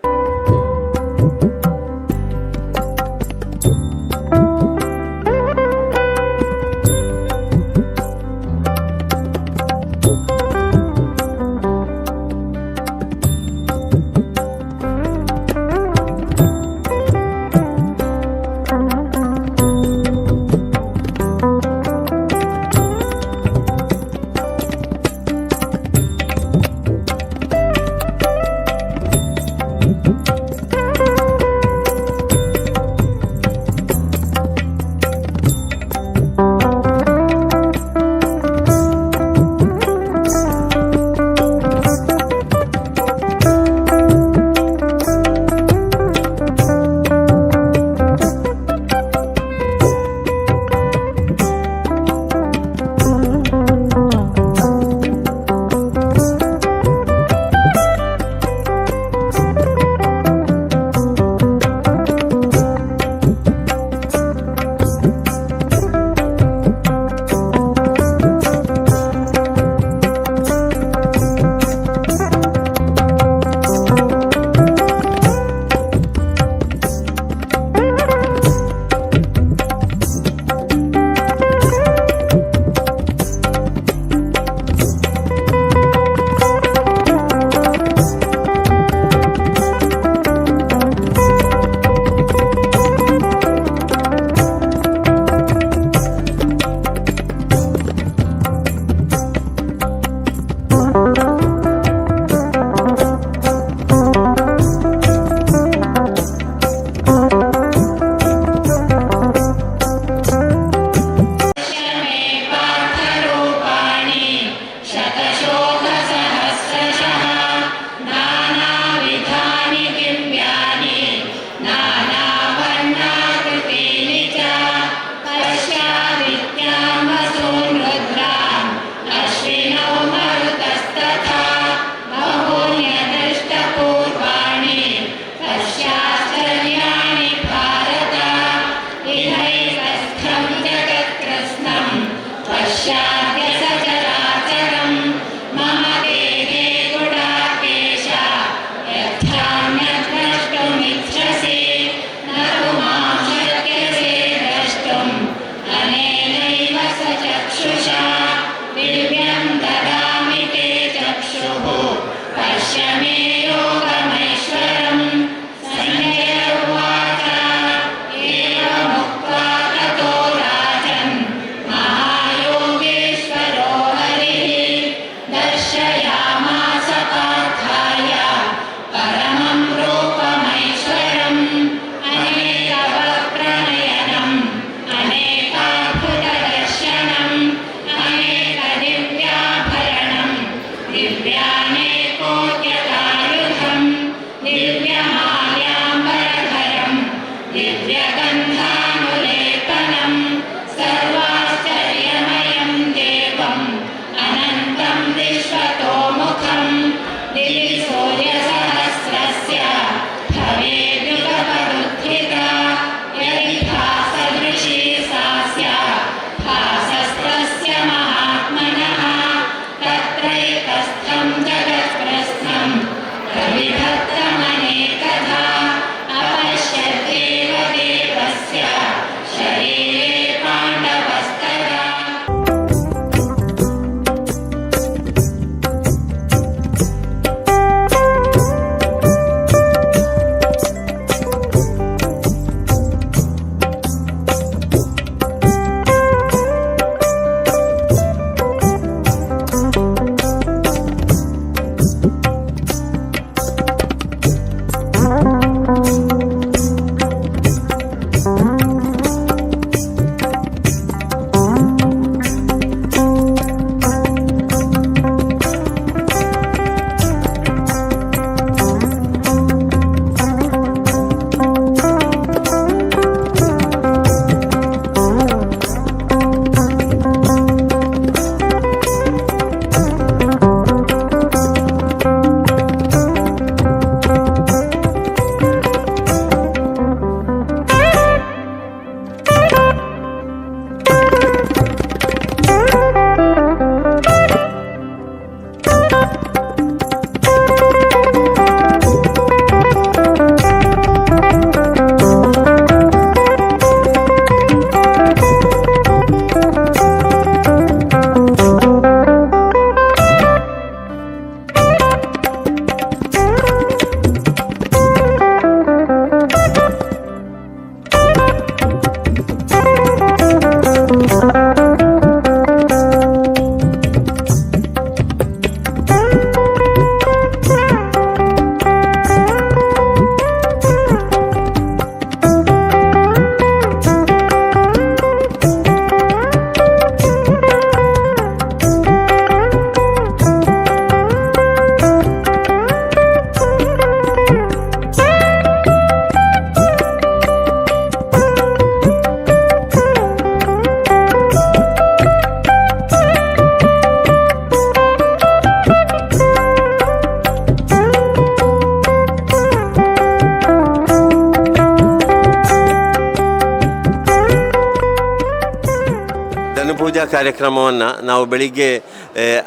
ಧನುಪೂಜಾ ಕಾರ್ಯಕ್ರಮವನ್ನು ನಾವು ಬೆಳಿಗ್ಗೆ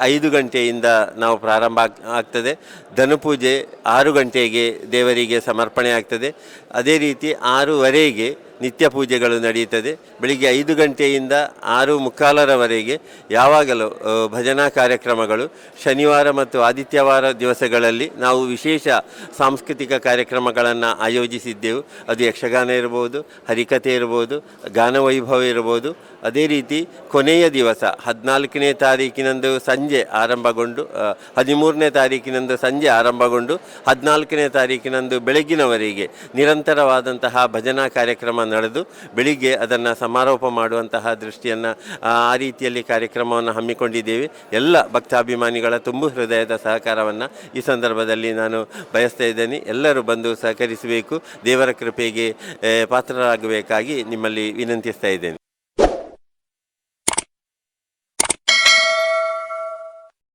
5 ಗಂಟೆಯಿಂದ ನಾವು ಪ್ರಾರಂಭ ಆಗ್ತದೆ. ಧನುಪೂಜೆ 6 ಗಂಟೆಗೆ ದೇವರಿಗೆ ಸಮರ್ಪಣೆ ಆಗ್ತದೆ. ಅದೇ ರೀತಿ 6:15ಗೆ ನಿತ್ಯ ಪೂಜೆಗಳು ನಡೆಯುತ್ತದೆ. ಬೆಳಿಗ್ಗೆ 5 ಗಂಟೆಯಿಂದ 6:45ರವರೆಗೆ ಯಾವಾಗಲೂ ಭಜನಾ ಕಾರ್ಯಕ್ರಮಗಳು. ಶನಿವಾರ ಮತ್ತು ಆದಿತ್ಯವಾರ ದಿವಸಗಳಲ್ಲಿ ನಾವು ವಿಶೇಷ ಸಾಂಸ್ಕೃತಿಕ ಕಾರ್ಯಕ್ರಮಗಳನ್ನು ಆಯೋಜಿಸಿದ್ದೆವು. ಅದು ಯಕ್ಷಗಾನ ಇರ್ಬೋದು, ಹರಿಕಥೆ ಇರ್ಬೋದು, ಗಾನವೈಭವ ಇರ್ಬೋದು. ಅದೇ ರೀತಿ ಕೊನೆಯ ದಿವಸ 14ನೇ ತಾರೀಕಿನಂದು ಸಂಜೆ ಆರಂಭಗೊಂಡು 13ನೇ ತಾರೀಕಿನಂದು ಸಂಜೆ ಆರಂಭಗೊಂಡು 14ನೇ ತಾರೀಕಿನಂದು ಬೆಳಗ್ಗಿನವರೆಗೆ ನಿರಂತರವಾದಂತಹ ಭಜನಾ ಕಾರ್ಯಕ್ರಮ ನಡೆದು ಬೆಳಿಗ್ಗೆ ಅದನ್ನು ಸಮಾರೋಪ ಮಾಡುವಂತಹ ದೃಷ್ಟಿಯನ್ನು ಆ ರೀತಿಯಲ್ಲಿ ಕಾರ್ಯಕ್ರಮವನ್ನು ಹಮ್ಮಿಕೊಂಡಿದ್ದೇವೆ. ಎಲ್ಲ ಭಕ್ತಾಭಿಮಾನಿಗಳ ತುಂಬು ಹೃದಯದ ಸಹಕಾರವನ್ನು ಈ ಸಂದರ್ಭದಲ್ಲಿ ನಾನು ಬಯಸ್ತಾ ಇದ್ದೇನೆ. ಎಲ್ಲರೂ ಬಂದು ಸಹಕರಿಸಬೇಕು, ದೇವರ ಕೃಪೆಗೆ ಪಾತ್ರರಾಗಬೇಕಾಗಿ ನಿಮ್ಮಲ್ಲಿ ವಿನಂತಿಸ್ತಾ ಇದ್ದೇನೆ.